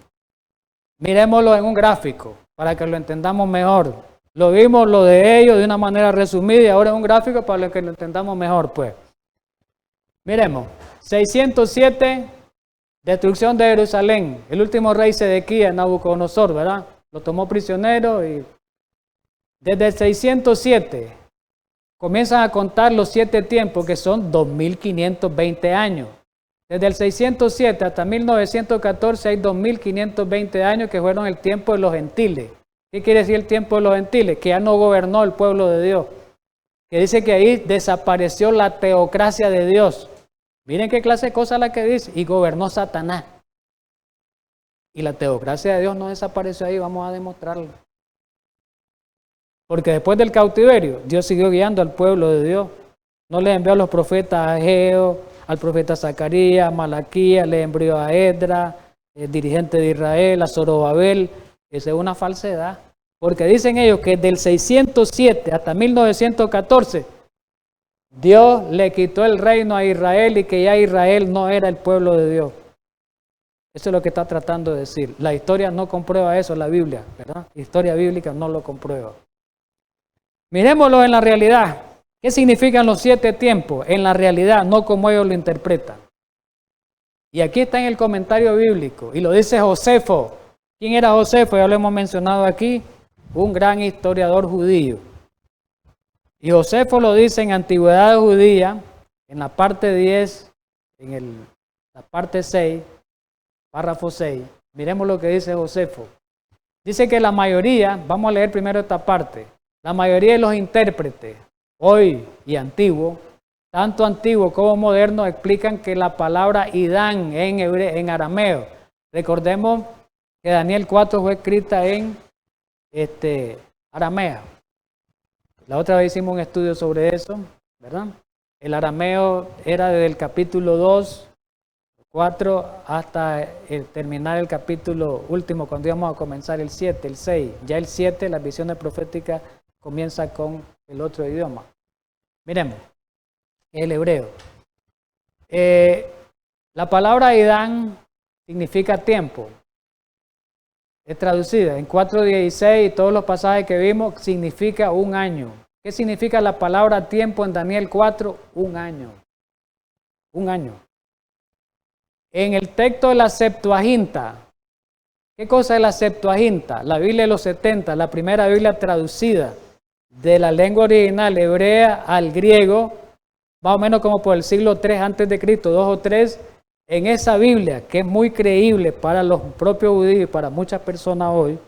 Miremoslo en un gráfico para que lo entendamos mejor. Lo vimos lo de ellos de una manera resumida y ahora en un gráfico para que lo entendamos mejor, pues. Miremos, 607, destrucción de Jerusalén. El último rey Sedequías, Nabucodonosor, ¿verdad? Lo tomó prisionero y desde el 607 comienzan a contar los 7 tiempos, que son 2520 años. Desde el 607 hasta 1914 hay 2520 años que fueron el tiempo de los gentiles. ¿Qué quiere decir el tiempo de los gentiles? Que ya no gobernó el pueblo de Dios. Que dice que ahí desapareció la teocracia de Dios. Miren qué clase de cosa la que dice. Y gobernó Satanás. Y la teocracia de Dios no desapareció ahí, vamos a demostrarlo. Porque después del cautiverio, Dios siguió guiando al pueblo de Dios. No le envió a los profetas Ageo, al profeta Zacarías, a Malaquías, le envió a Esdras, el dirigente de Israel, a Zorobabel. Esa es una falsedad. Porque dicen ellos que del 607 hasta 1914, Dios le quitó el reino a Israel y que ya Israel no era el pueblo de Dios. Eso es lo que está tratando de decir. La historia no comprueba eso, la Biblia, ¿verdad? La historia bíblica no lo comprueba. Miremoslo en la realidad. ¿Qué significan los 7 tiempos? En la realidad, no como ellos lo interpretan. Y aquí está en el comentario bíblico, y lo dice Josefo. ¿Quién era Josefo? Ya lo hemos mencionado aquí, un gran historiador judío. Y Josefo lo dice en Antigüedad Judía, en la parte 10, en la parte 6, párrafo 6. Miremos lo que dice Josefo. Dice que la mayoría, vamos a leer primero esta parte, la mayoría de los intérpretes, hoy y antiguos, tanto antiguos como modernos, explican que la palabra Idán en arameo, recordemos que Daniel 4 fue escrita en arameo. La otra vez hicimos un estudio sobre eso, ¿verdad? El arameo era desde el capítulo 2, 4 hasta terminar el capítulo último, cuando íbamos a comenzar el 7, el 6. Ya el 7, las visiones proféticas, comienza con el otro idioma. Miremos, el hebreo. La palabra Idán significa tiempo. Es traducida en 4:16 y todos los pasajes que vimos significa un año. ¿Qué significa la palabra tiempo en Daniel 4? Un año. Un año. En el texto de la Septuaginta, ¿qué cosa es la Septuaginta? La Biblia de los 70, la primera Biblia traducida de la lengua original hebrea al griego, más o menos como por el siglo 3 antes de Cristo, 2 o 3. En esa Biblia, que es muy creíble para los propios judíos y para muchas personas hoy,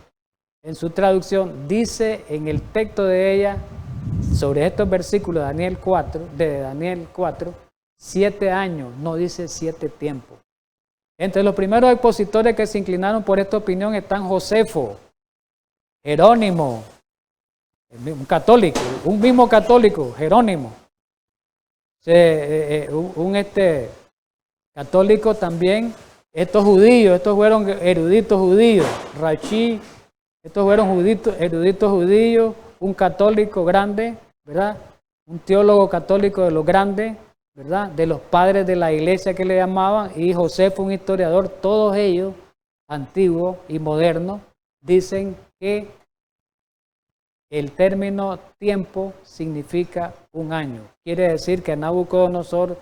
en su traducción dice en el texto de ella, sobre estos versículos de Daniel 4, 7 años, no dice 7 tiempos. Entre los primeros expositores que se inclinaron por esta opinión están Josefo, Jerónimo, un católico, un mismo católico, Jerónimo, católico también. Estos judíos, estos fueron eruditos judíos, Rashi, estos fueron eruditos judíos, un católico grande, ¿verdad? Un teólogo católico de los grandes, ¿verdad? De los padres de la iglesia que le llamaban, y Josefo, un historiador. Todos ellos, antiguos y modernos, dicen que el término tiempo significa un año. Quiere decir que a Nabucodonosor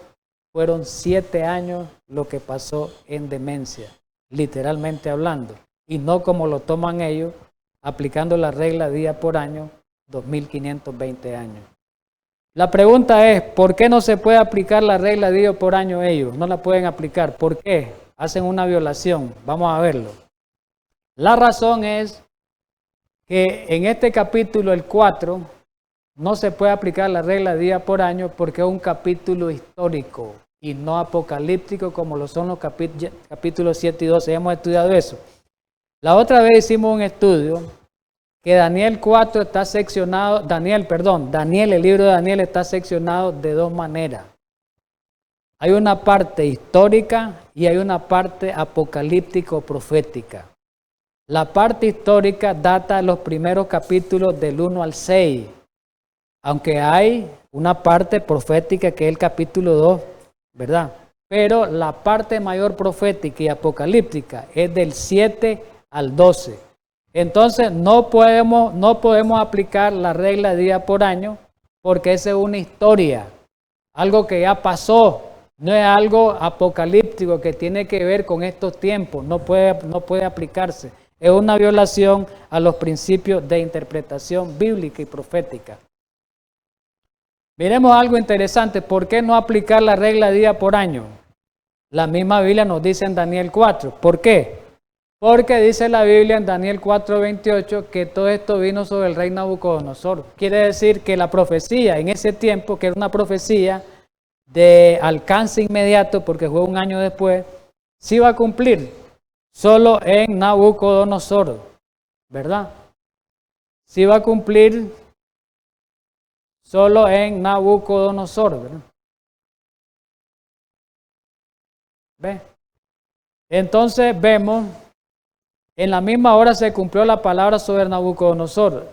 fueron 7 años lo que pasó en demencia, literalmente hablando, y no como lo toman ellos, aplicando la regla día por año, 2520 años. La pregunta es, ¿por qué no se puede aplicar la regla día por año ellos? No la pueden aplicar. ¿Por qué? Hacen una violación. Vamos a verlo. La razón es que en este capítulo, el 4, no se puede aplicar la regla día por año porque es un capítulo histórico y no apocalíptico como lo son los capítulos 7 y 12. Hemos estudiado eso. La otra vez hicimos un estudio que Daniel 4 está seccionado, Daniel, el libro de Daniel está seccionado de dos maneras. Hay una parte histórica y hay una parte apocalíptico profética. La parte histórica data de los primeros capítulos del 1 al 6, aunque hay una parte profética que es el capítulo 2, ¿verdad? Pero la parte mayor profética y apocalíptica es del 7 al 12. Entonces no podemos aplicar la regla día por año porque esa es una historia, algo que ya pasó, no es algo apocalíptico que tiene que ver con estos tiempos, no puede aplicarse. Es una violación a los principios de interpretación bíblica y profética. Miremos algo interesante. ¿Por qué no aplicar la regla día por año? La misma Biblia nos dice en Daniel 4. ¿Por qué? Porque dice la Biblia en Daniel 4:28 que todo esto vino sobre el rey Nabucodonosor. Quiere decir que la profecía en ese tiempo, que era una profecía de alcance inmediato, porque fue un año después, sí va a cumplir solo en Nabucodonosor, ¿verdad? Sí va a cumplir solo en Nabucodonosor, ¿verdad? ¿Ve? Entonces vemos, en la misma hora se cumplió la palabra sobre Nabucodonosor.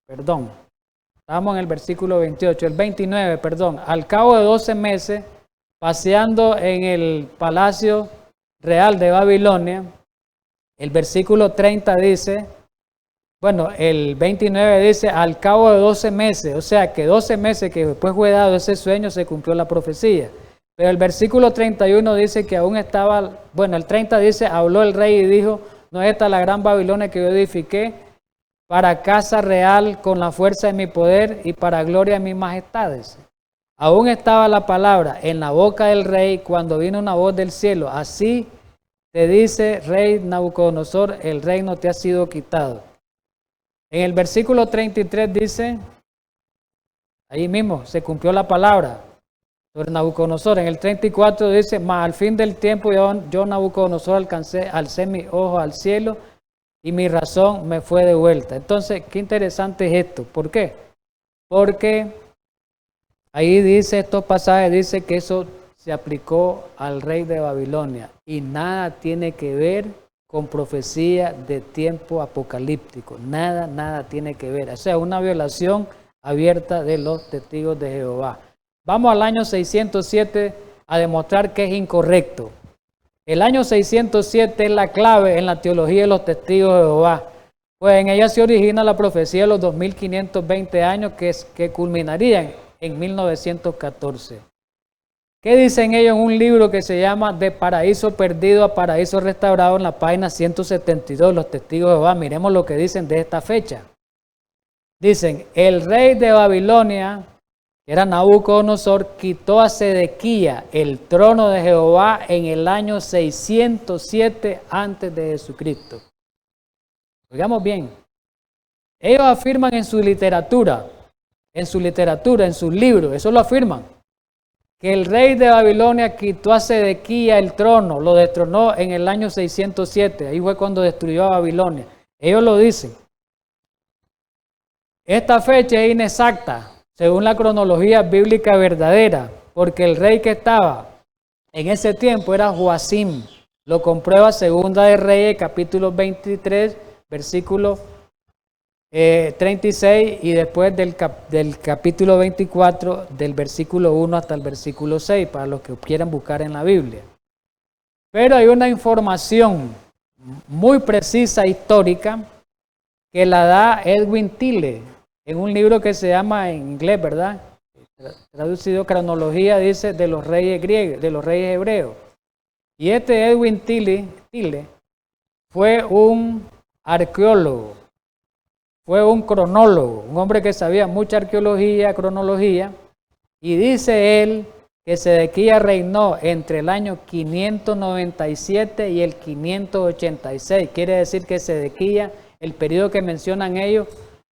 Estamos en el versículo 28, el 29, perdón. Al cabo de 12 meses, paseando en el palacio real de Babilonia, el versículo 30 dice, Bueno, el 29 dice, al cabo de 12 meses, o sea que 12 meses que después fue dado ese sueño, se cumplió la profecía. Pero el versículo 31 dice que aún estaba, bueno, el 30 dice, habló el rey y dijo, no es esta la gran Babilonia que yo edifiqué para casa real con la fuerza de mi poder y para gloria de mi majestad. Aún estaba la palabra en la boca del rey cuando vino una voz del cielo, así te dice, rey Nabucodonosor, el reino te ha sido quitado. En el versículo 33 dice, ahí mismo se cumplió la palabra sobre Nabucodonosor. En el 34 dice, mas al fin del tiempo yo Nabucodonosor alcé mis ojos al cielo y mi razón me fue devuelta. Entonces, qué interesante es esto. ¿Por qué? Porque ahí dice, estos pasajes dice que eso se aplicó al rey de Babilonia y nada tiene que ver con profecía de tiempo apocalíptico. Nada tiene que ver. O sea, una violación abierta de los testigos de Jehová. Vamos al año 607 a demostrar que es incorrecto. El año 607 es la clave en la teología de los testigos de Jehová. Pues en ella se origina la profecía de los 2520 años que culminarían en 1914. ¿Qué dicen ellos en un libro que se llama De Paraíso Perdido a Paraíso Restaurado en la página 172, los testigos de Jehová? Miremos lo que dicen de esta fecha. Dicen, el rey de Babilonia, que era Nabucodonosor, quitó a Sedequía el trono de Jehová en el año 607 antes de Jesucristo. Oigamos bien, ellos afirman en su literatura, en sus libros, eso lo afirman, que el rey de Babilonia quitó a Sedequía el trono, lo destronó en el año 607, ahí fue cuando destruyó a Babilonia. Ellos lo dicen. Esta fecha es inexacta, según la cronología bíblica verdadera, porque el rey que estaba en ese tiempo era Joacim. Lo comprueba Segunda de Reyes, capítulo 23, versículo 36 y después del capítulo 24, del versículo 1 hasta el versículo 6, para los que quieran buscar en la Biblia. Pero hay una información muy precisa histórica que la da Edwin Tille en un libro que se llama en inglés, ¿verdad? Traducido cronología, dice, de los reyes griegos, de los reyes hebreos. Y este Edwin Tille fue un arqueólogo, fue un cronólogo, un hombre que sabía mucha arqueología, cronología, y dice él que Sedequía reinó entre el año 597 y el 586. Quiere decir que Sedequía, el periodo que mencionan ellos,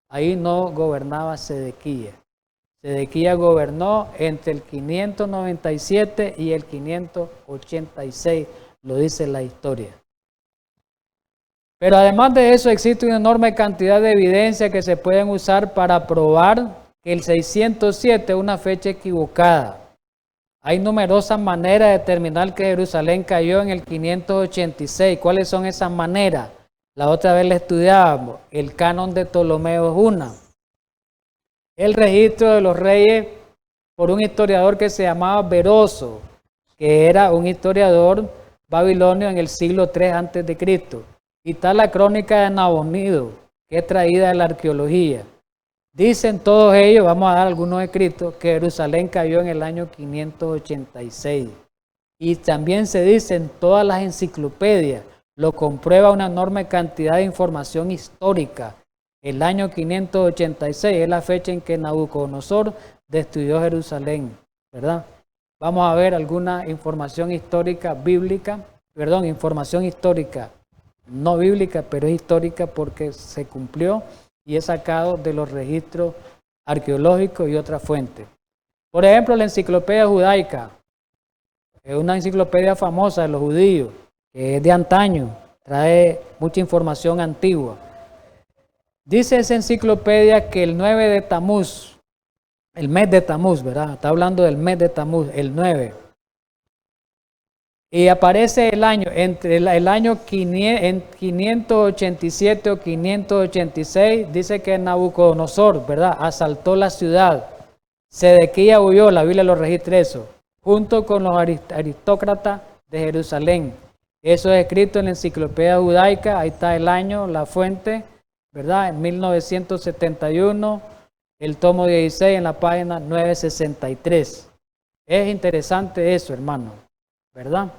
ahí no gobernaba Sedequía. Sedequía gobernó entre el 597 y el 586, lo dice la historia. Pero además de eso existe una enorme cantidad de evidencias que se pueden usar para probar que el 607 es una fecha equivocada. Hay numerosas maneras de determinar que Jerusalén cayó en el 586. ¿Cuáles son esas maneras? La otra vez la estudiábamos. El canon de Ptolomeo es una. El registro de los reyes por un historiador que se llamaba Beroso, que era un historiador babilonio en el siglo III a.C. Y está la crónica de Nabonido, que es traída de la arqueología. Dicen todos ellos, vamos a dar algunos escritos, que Jerusalén cayó en el año 586. Y también se dice en todas las enciclopedias, lo comprueba una enorme cantidad de información histórica. El año 586 es la fecha en que Nabucodonosor destruyó Jerusalén, ¿verdad? Vamos a ver alguna información histórica bíblica, información histórica no bíblica, pero es histórica porque se cumplió y es sacado de los registros arqueológicos y otras fuentes. Por ejemplo, la enciclopedia judaica, es una enciclopedia famosa de los judíos, que es de antaño, trae mucha información antigua. Dice esa enciclopedia que el 9 de Tamuz, el mes de Tamuz, ¿verdad? Está hablando del mes de Tamuz, el 9. Y aparece el año, entre el año 587 o 586, dice que Nabucodonosor, ¿verdad?, asaltó la ciudad. Sedequía huyó, la Biblia lo registra eso, junto con los aristócratas de Jerusalén. Eso es escrito en la enciclopedia judaica, ahí está el año, la fuente, ¿verdad? En 1971, el tomo 16 en la página 963. Es interesante eso, hermano, ¿verdad?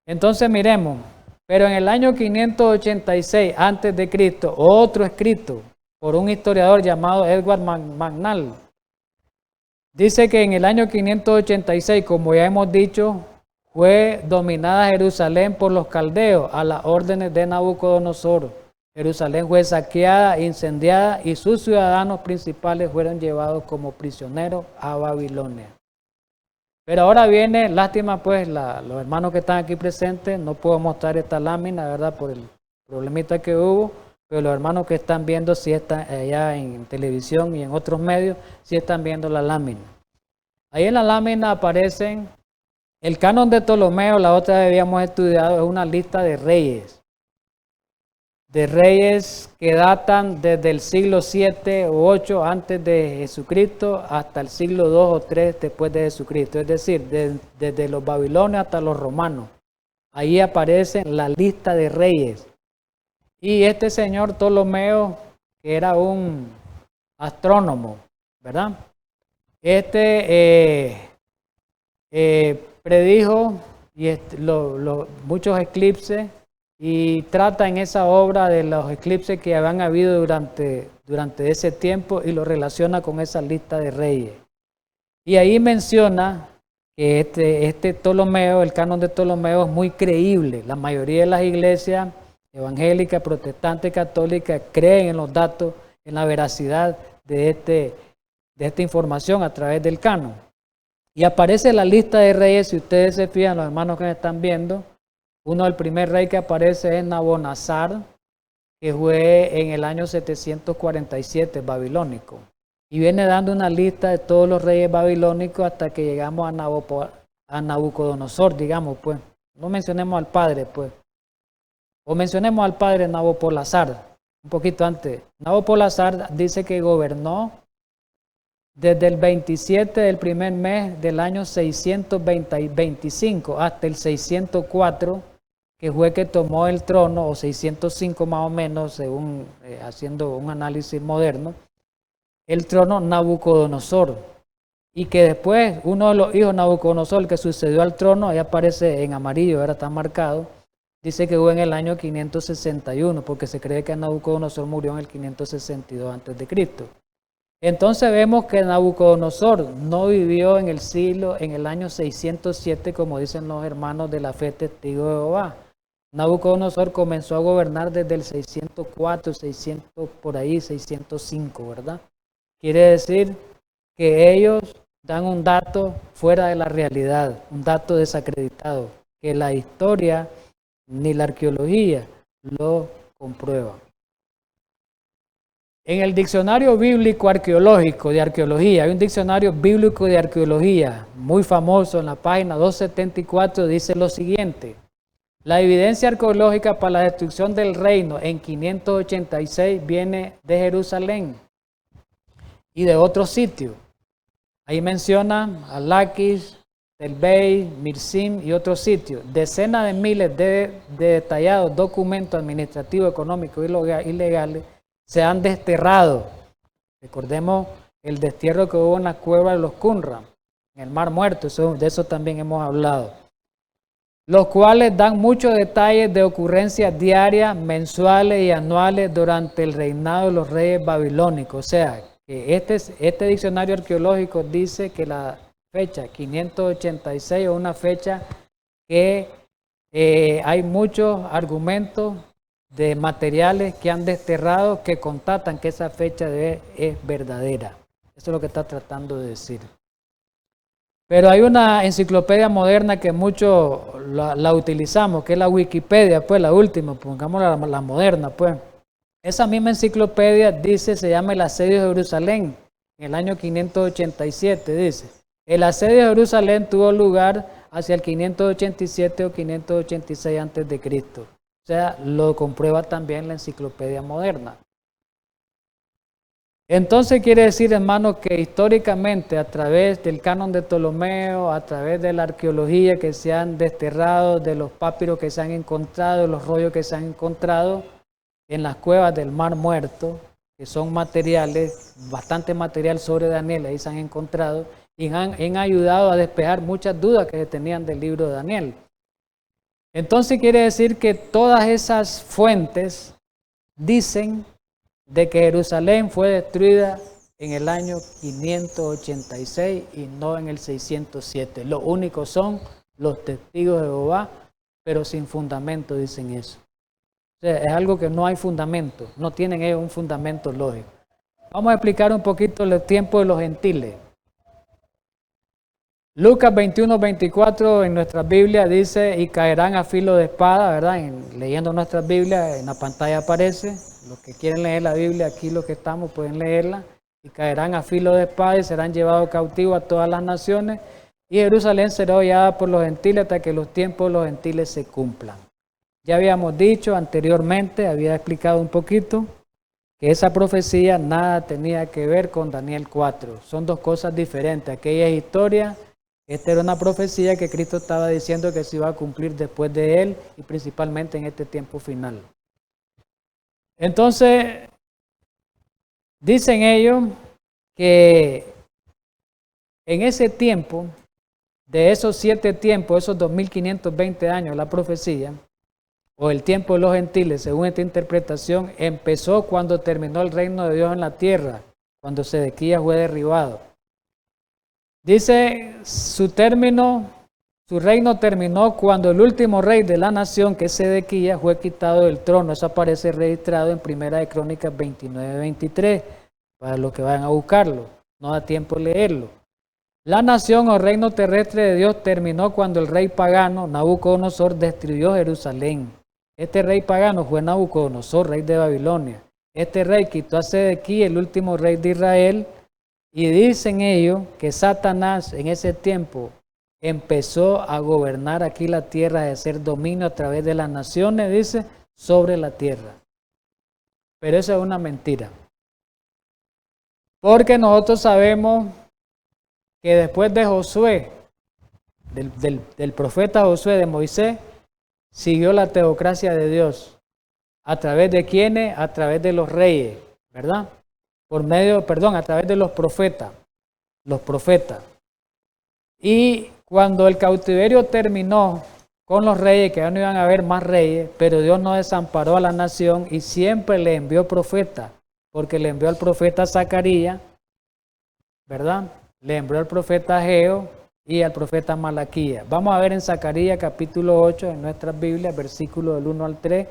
Entonces miremos, pero en el año 586 antes de Cristo, otro escrito por un historiador llamado Edward Magnall, dice que en el año 586, como ya hemos dicho, fue dominada Jerusalén por los caldeos a las órdenes de Nabucodonosor. Jerusalén fue saqueada, incendiada y sus ciudadanos principales fueron llevados como prisioneros a Babilonia. Pero ahora viene, lástima pues, los hermanos que están aquí presentes, no puedo mostrar esta lámina, ¿verdad? Por el problemita que hubo, pero los hermanos que están viendo, si están allá en televisión y en otros medios, si están viendo la lámina. Ahí en la lámina aparecen el canon de Ptolomeo, la otra vez habíamos estudiado, es una lista de reyes que datan desde el siglo 7 o 8 antes de Jesucristo hasta el siglo 2 o 3 después de Jesucristo, es decir, desde los babilonios hasta los romanos. Ahí aparece la lista de reyes. Y este señor Ptolomeo, que era un astrónomo, ¿verdad? Predijo muchos eclipses y trata en esa obra de los eclipses que habían habido durante ese tiempo y lo relaciona con esa lista de reyes. Y ahí menciona que este Ptolomeo, el canon de Ptolomeo es muy creíble. La mayoría de las iglesias evangélicas, protestantes, católicas creen en los datos, en la veracidad de esta información a través del canon. Y aparece la lista de reyes, si ustedes se fijan, los hermanos que me están viendo, el primer rey que aparece es Nabonazar, que fue en el año 747 babilónico. Y viene dando una lista de todos los reyes babilónicos hasta que llegamos a Nabucodonosor, digamos, pues. No mencionemos al padre, pues. O mencionemos al padre Nabopolassar, un poquito antes. Nabopolassar dice que gobernó desde el 27 del primer mes del año 625 hasta el 604, que fue que tomó el trono, o 605 más o menos, según haciendo un análisis moderno, el trono Nabucodonosor. Y que después uno de los hijos de Nabucodonosor que sucedió al trono, ahí aparece en amarillo, ahora está marcado, dice que fue en el año 561, porque se cree que Nabucodonosor murió en el 562 a.C. Entonces vemos que Nabucodonosor no vivió en el año 607, como dicen los hermanos de la fe testigo de Jehová. Nabucodonosor comenzó a gobernar desde el 604, 600, por ahí, 605, ¿verdad? Quiere decir que ellos dan un dato fuera de la realidad, un dato desacreditado, que la historia ni la arqueología lo comprueba. En el diccionario bíblico arqueológico de arqueología, hay un diccionario bíblico de arqueología muy famoso en la página 274, dice lo siguiente: la evidencia arqueológica para la destrucción del reino en 586 viene de Jerusalén y de otros sitios. Ahí menciona a Laquis, Telbei, Mirsim y otros sitios. Decenas de miles de detallados documentos administrativos, económicos y ilegales se han desterrado. Recordemos el destierro que hubo en la cueva de los Qumran, en el Mar Muerto, de eso también hemos hablado. Los cuales dan muchos detalles de ocurrencias diarias, mensuales y anuales durante el reinado de los reyes babilónicos. O sea, que este diccionario arqueológico dice que la fecha 586 es una fecha que hay muchos argumentos de materiales que han desterrado que constatan que esa fecha es verdadera. Eso es lo que está tratando de decir. Pero hay una enciclopedia moderna que muchos la utilizamos, que es la Wikipedia, pues la última, pongamos la moderna, pues. Esa misma enciclopedia dice, se llama el asedio de Jerusalén, en el año 587, dice. El asedio de Jerusalén tuvo lugar hacia el 587 o 586 a.C. O sea, lo comprueba también la enciclopedia moderna. Entonces quiere decir, hermanos, que históricamente a través del canon de Ptolomeo, a través de la arqueología que se han desterrado, de los papiros que se han encontrado, de los rollos que se han encontrado, en las cuevas del Mar Muerto, que son materiales, bastante material sobre Daniel, ahí se han encontrado, y han ayudado a despejar muchas dudas que se tenían del libro de Daniel. Entonces quiere decir que todas esas fuentes dicen de que Jerusalén fue destruida en el año 586 y no en el 607. Lo único son los testigos de Jehová, pero sin fundamento dicen eso. O sea, es algo que no hay fundamento, no tienen ellos un fundamento lógico. Vamos a explicar un poquito el tiempo de los gentiles. Lucas 21-24 en nuestra Biblia dice, y caerán a filo de espada, ¿verdad? Leyendo nuestra Biblia, en la pantalla aparece. Los que quieren leer la Biblia, aquí los que estamos pueden leerla. Y caerán a filo de espada y serán llevados cautivos a todas las naciones. Y Jerusalén será hollada por los gentiles hasta que los tiempos de los gentiles se cumplan. Ya habíamos dicho anteriormente, había explicado un poquito, que esa profecía nada tenía que ver con Daniel 4. Son dos cosas diferentes. Aquella es historia. Esta era una profecía que Cristo estaba diciendo que se iba a cumplir después de él y principalmente en este tiempo final. Entonces, dicen ellos que en ese tiempo, de esos 7 tiempos, esos 2520 años, la profecía, o el tiempo de los gentiles, según esta interpretación, empezó cuando terminó el reino de Dios en la tierra, cuando Sedequías fue derribado. Dice, su reino terminó cuando el último rey de la nación, que es Sedequías, fue quitado del trono. Eso aparece registrado en Primera de Crónicas 29-23, para los que vayan a buscarlo. No da tiempo de leerlo. La nación o reino terrestre de Dios terminó cuando el rey pagano, Nabucodonosor, destruyó Jerusalén. Este rey pagano fue Nabucodonosor, rey de Babilonia. Este rey quitó a Sedequías, el último rey de Israel. Y dicen ellos que Satanás en ese tiempo empezó a gobernar aquí la tierra, a hacer dominio a través de las naciones, dice, sobre la tierra. Pero eso es una mentira. Porque nosotros sabemos que después de Josué, del profeta Josué, de Moisés, siguió la teocracia de Dios. ¿A través de quiénes? A través de los reyes, ¿verdad? A través de los profetas. Y cuando el cautiverio terminó con los reyes, que ya no iban a haber más reyes, pero Dios no desamparó a la nación y siempre le envió profetas, porque le envió al profeta Zacarías, ¿verdad? Le envió al profeta Ageo y al profeta Malaquías. Vamos a ver en Zacarías capítulo 8, en nuestras Biblias, versículos del 1 al 3.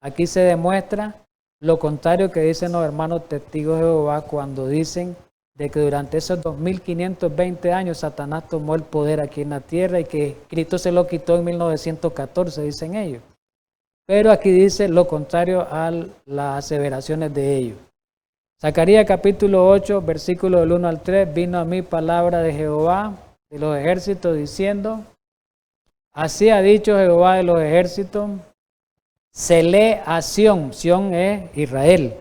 Aquí se demuestra lo contrario que dicen los hermanos testigos de Jehová cuando dicen de que durante esos 2520 años Satanás tomó el poder aquí en la tierra y que Cristo se lo quitó en 1914, dicen ellos. Pero aquí dice lo contrario a las aseveraciones de ellos. Zacarías capítulo 8, versículo del 1 al 3, vino a mí palabra de Jehová de los ejércitos diciendo, así ha dicho Jehová de los ejércitos, celé a Sión, Sión es Israel,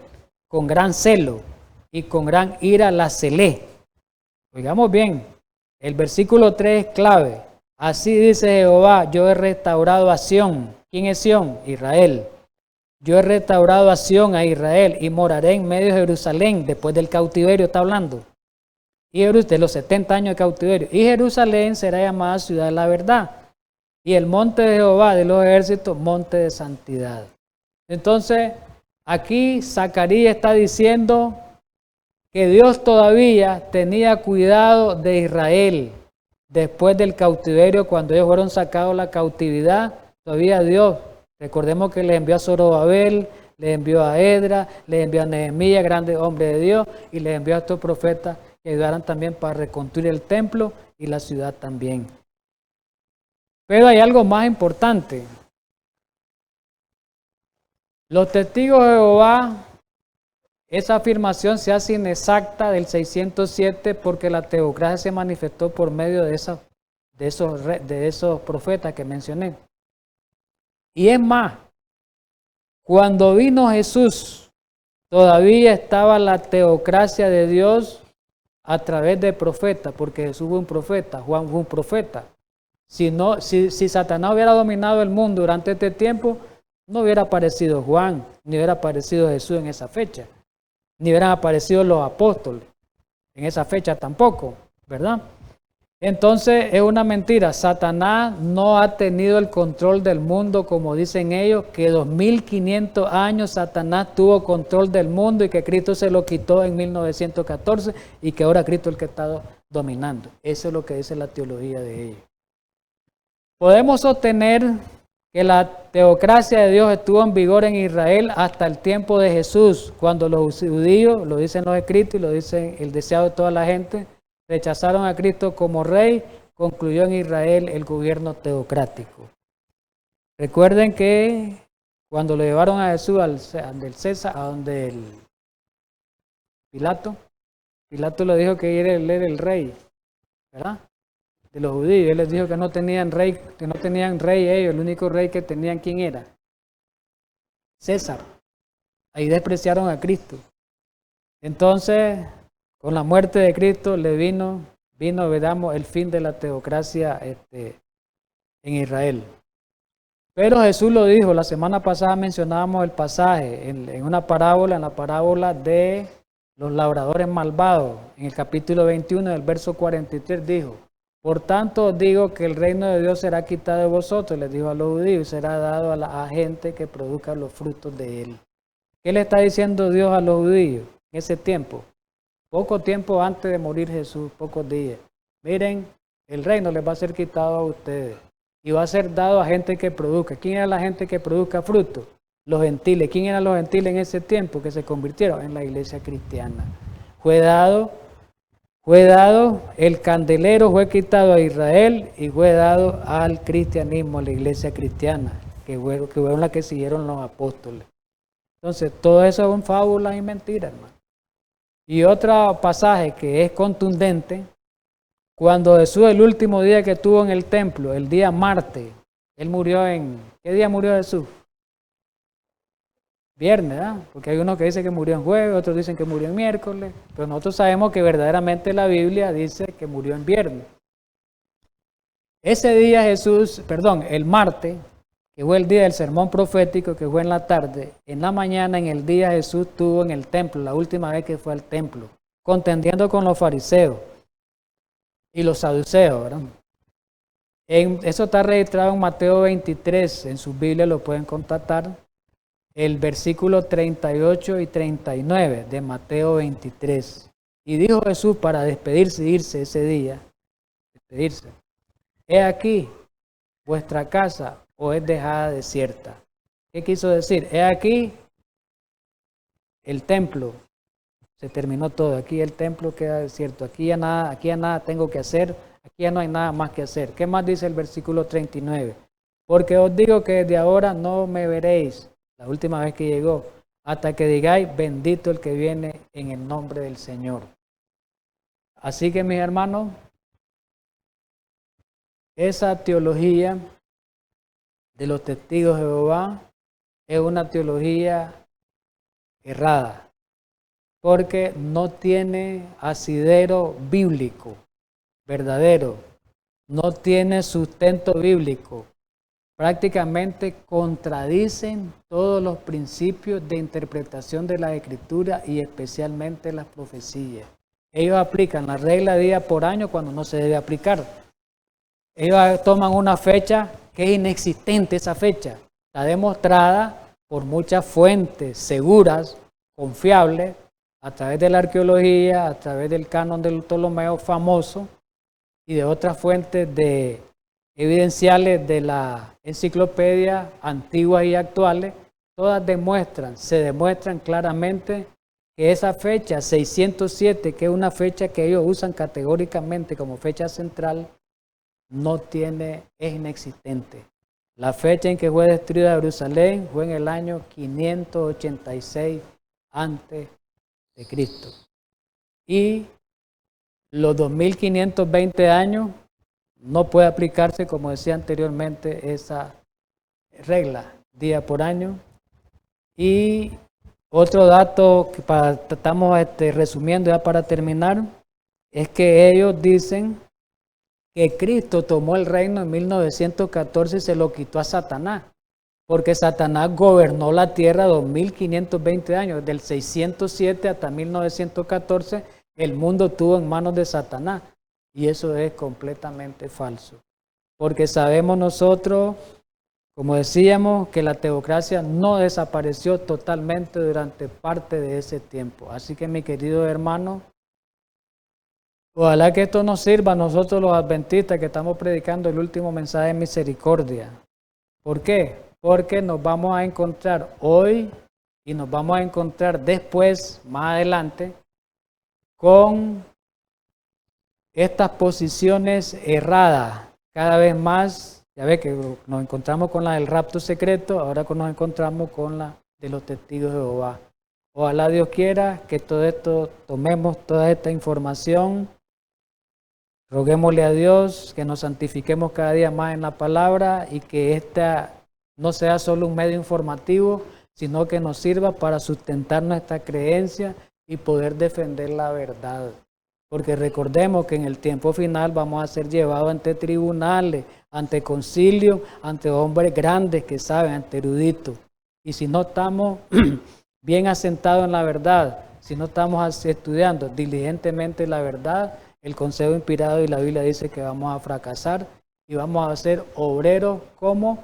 con gran celo y con gran ira la celé. Oigamos bien, el versículo 3 es clave. Así dice Jehová, yo he restaurado a Sión. ¿Quién es Sión? Israel. Yo he restaurado a Sión, a Israel, y moraré en medio de Jerusalén, después del cautiverio está hablando. Y de los 70 años de cautiverio. Y Jerusalén será llamada ciudad de la verdad. Y el monte de Jehová de los ejércitos, monte de santidad. Entonces, aquí Zacarías está diciendo que Dios todavía tenía cuidado de Israel. Después del cautiverio, cuando ellos fueron sacados de la cautividad, todavía Dios, recordemos que le envió a Zorobabel, le envió a Edra, le envió a Nehemías, grande hombre de Dios, y le envió a estos profetas que ayudaran también para reconstruir el templo y la ciudad también. Pero hay algo más importante. Los testigos de Jehová, esa afirmación se hace inexacta del 607 porque la teocracia se manifestó por medio de esos profetas que mencioné. Y es más, cuando vino Jesús, todavía estaba la teocracia de Dios a través de profetas, porque Jesús fue un profeta, Juan fue un profeta. Si Satanás hubiera dominado el mundo durante este tiempo, no hubiera aparecido Juan, ni hubiera aparecido Jesús en esa fecha, ni hubieran aparecido los apóstoles en esa fecha tampoco, ¿verdad? Entonces es una mentira. Satanás no ha tenido el control del mundo como dicen ellos, que 2500 años Satanás tuvo control del mundo y que Cristo se lo quitó en 1914 y que ahora Cristo es el que está dominando. Eso es lo que dice la teología de ellos. Podemos sostener que la teocracia de Dios estuvo en vigor en Israel hasta el tiempo de Jesús, cuando los judíos, lo dicen los escritos y lo dicen el deseado de toda la gente, rechazaron a Cristo como rey, concluyó en Israel el gobierno teocrático. Recuerden que cuando lo llevaron a Jesús al César, a donde el Pilato le dijo que él era el rey, ¿verdad? De los judíos. Él les dijo que no tenían rey ellos, el único rey que tenían, ¿quién era? César. Ahí despreciaron a Cristo. Entonces, con la muerte de Cristo le vino, veamos, el fin de la teocracia en Israel. Pero Jesús lo dijo, la semana pasada mencionábamos el pasaje en una parábola, en la parábola de los labradores malvados, en el capítulo 21, del verso 43, dijo: por tanto os digo que el reino de Dios será quitado de vosotros, les dijo a los judíos, y será dado a la gente que produzca los frutos de él. ¿Qué le está diciendo Dios a los judíos en ese tiempo? Poco tiempo antes de morir Jesús, pocos días. Miren, el reino les va a ser quitado a ustedes y va a ser dado a gente que produzca. ¿Quién era la gente que produzca frutos? Los gentiles. ¿Quién eran los gentiles en ese tiempo que se convirtieron en la iglesia cristiana? Fue dado el candelero, fue quitado a Israel y fue dado al cristianismo, a la iglesia cristiana, que fueron las que siguieron los apóstoles. Entonces, todo eso son fábulas y mentiras, hermano. Y otro pasaje que es contundente, cuando Jesús, el último día que estuvo en el templo, el día martes, él murió ¿qué día murió Jesús? Viernes, ¿verdad? Porque hay unos que dicen que murió en jueves, otros dicen que murió en miércoles, pero nosotros sabemos que verdaderamente la Biblia dice que murió en viernes. Ese día el martes, que fue el día del sermón profético, que fue en la tarde, en la mañana, en el día Jesús estuvo en el templo, la última vez que fue al templo, contendiendo con los fariseos y los saduceos, ¿verdad? Eso está registrado en Mateo 23, en sus Biblias lo pueden constatar, el versículo 38 y 39 de Mateo 23. Y dijo Jesús para despedirse, irse ese día, he aquí, vuestra casa o es dejada desierta. ¿Qué quiso decir? He aquí, el templo, se terminó todo, aquí el templo queda desierto, aquí ya nada tengo que hacer, aquí ya no hay nada más que hacer. ¿Qué más dice el versículo 39? Porque os digo que desde ahora no me veréis, la última vez que llegó, hasta que digáis, bendito el que viene en el nombre del Señor. Así que mis hermanos, esa teología de los testigos de Jehová es una teología errada, porque no tiene asidero bíblico, verdadero, no tiene sustento bíblico. Prácticamente contradicen todos los principios de interpretación de la Escritura y especialmente las profecías. Ellos aplican la regla de día por año cuando no se debe aplicar. Ellos toman una fecha que es inexistente, esa fecha. Está demostrada por muchas fuentes seguras, confiables, a través de la arqueología, a través del canon del Ptolomeo famoso y de otras fuentes evidenciales de la enciclopedia antiguas y actuales, todas se demuestran claramente que esa fecha 607, que es una fecha que ellos usan categóricamente como fecha central, es inexistente. La fecha en que fue destruida Jerusalén fue en el año 586 antes de Cristo. Y los 2520 años no puede aplicarse, como decía anteriormente, esa regla, día por año. Y otro dato que estamos resumiendo ya para terminar, es que ellos dicen que Cristo tomó el reino en 1914 y se lo quitó a Satanás. porque Satanás gobernó la tierra 2520 años, del 607 hasta 1914, el mundo estuvo en manos de Satanás, y eso es completamente falso, porque sabemos nosotros, como decíamos, que la teocracia no desapareció totalmente durante parte de ese tiempo. Así que, mi querido hermano, ojalá que esto nos sirva a nosotros los adventistas que estamos predicando el último mensaje de misericordia. ¿Por qué? Porque nos vamos a encontrar hoy y nos vamos a encontrar después, más adelante, con estas posiciones erradas. Cada vez más, ya ve que nos encontramos con la del rapto secreto, ahora nos encontramos con la de los testigos de Jehová. Ojalá Dios quiera que todo esto, tomemos toda esta información, roguémosle a Dios que nos santifiquemos cada día más en la palabra y que esta no sea solo un medio informativo, sino que nos sirva para sustentar nuestra creencia y poder defender la verdad. Porque recordemos que en el tiempo final vamos a ser llevados ante tribunales, ante concilios, ante hombres grandes que saben, ante eruditos. Y si no estamos bien asentados en la verdad, si no estamos estudiando diligentemente la verdad, el consejo inspirado y la Biblia dice que vamos a fracasar y vamos a ser obreros como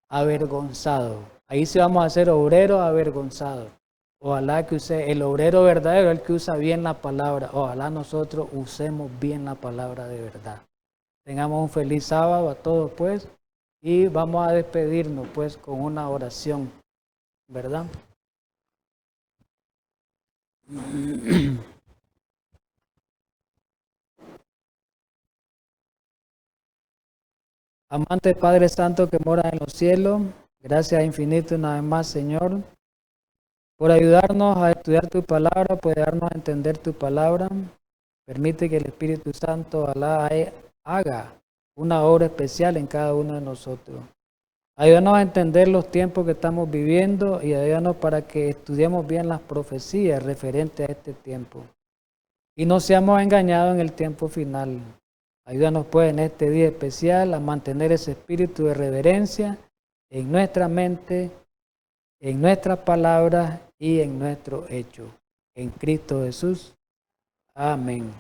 avergonzados. Ahí sí vamos a ser obreros avergonzados. Ojalá que el obrero verdadero, el que usa bien la palabra, ojalá nosotros usemos bien la palabra de verdad. Tengamos un feliz sábado a todos pues y vamos a despedirnos pues con una oración, ¿verdad? Amante Padre Santo que mora en los cielos, gracias infinito una vez más, Señor, por ayudarnos a estudiar tu palabra, por darnos a entender tu palabra. Permite que el Espíritu Santo Alá haga una obra especial en cada uno de nosotros. Ayúdanos a entender los tiempos que estamos viviendo y ayúdanos para que estudiemos bien las profecías referentes a este tiempo. Y no seamos engañados en el tiempo final. Ayúdanos pues en este día especial a mantener ese espíritu de reverencia en nuestra mente, en nuestras palabras y en nuestro hecho. En Cristo Jesús. Amén.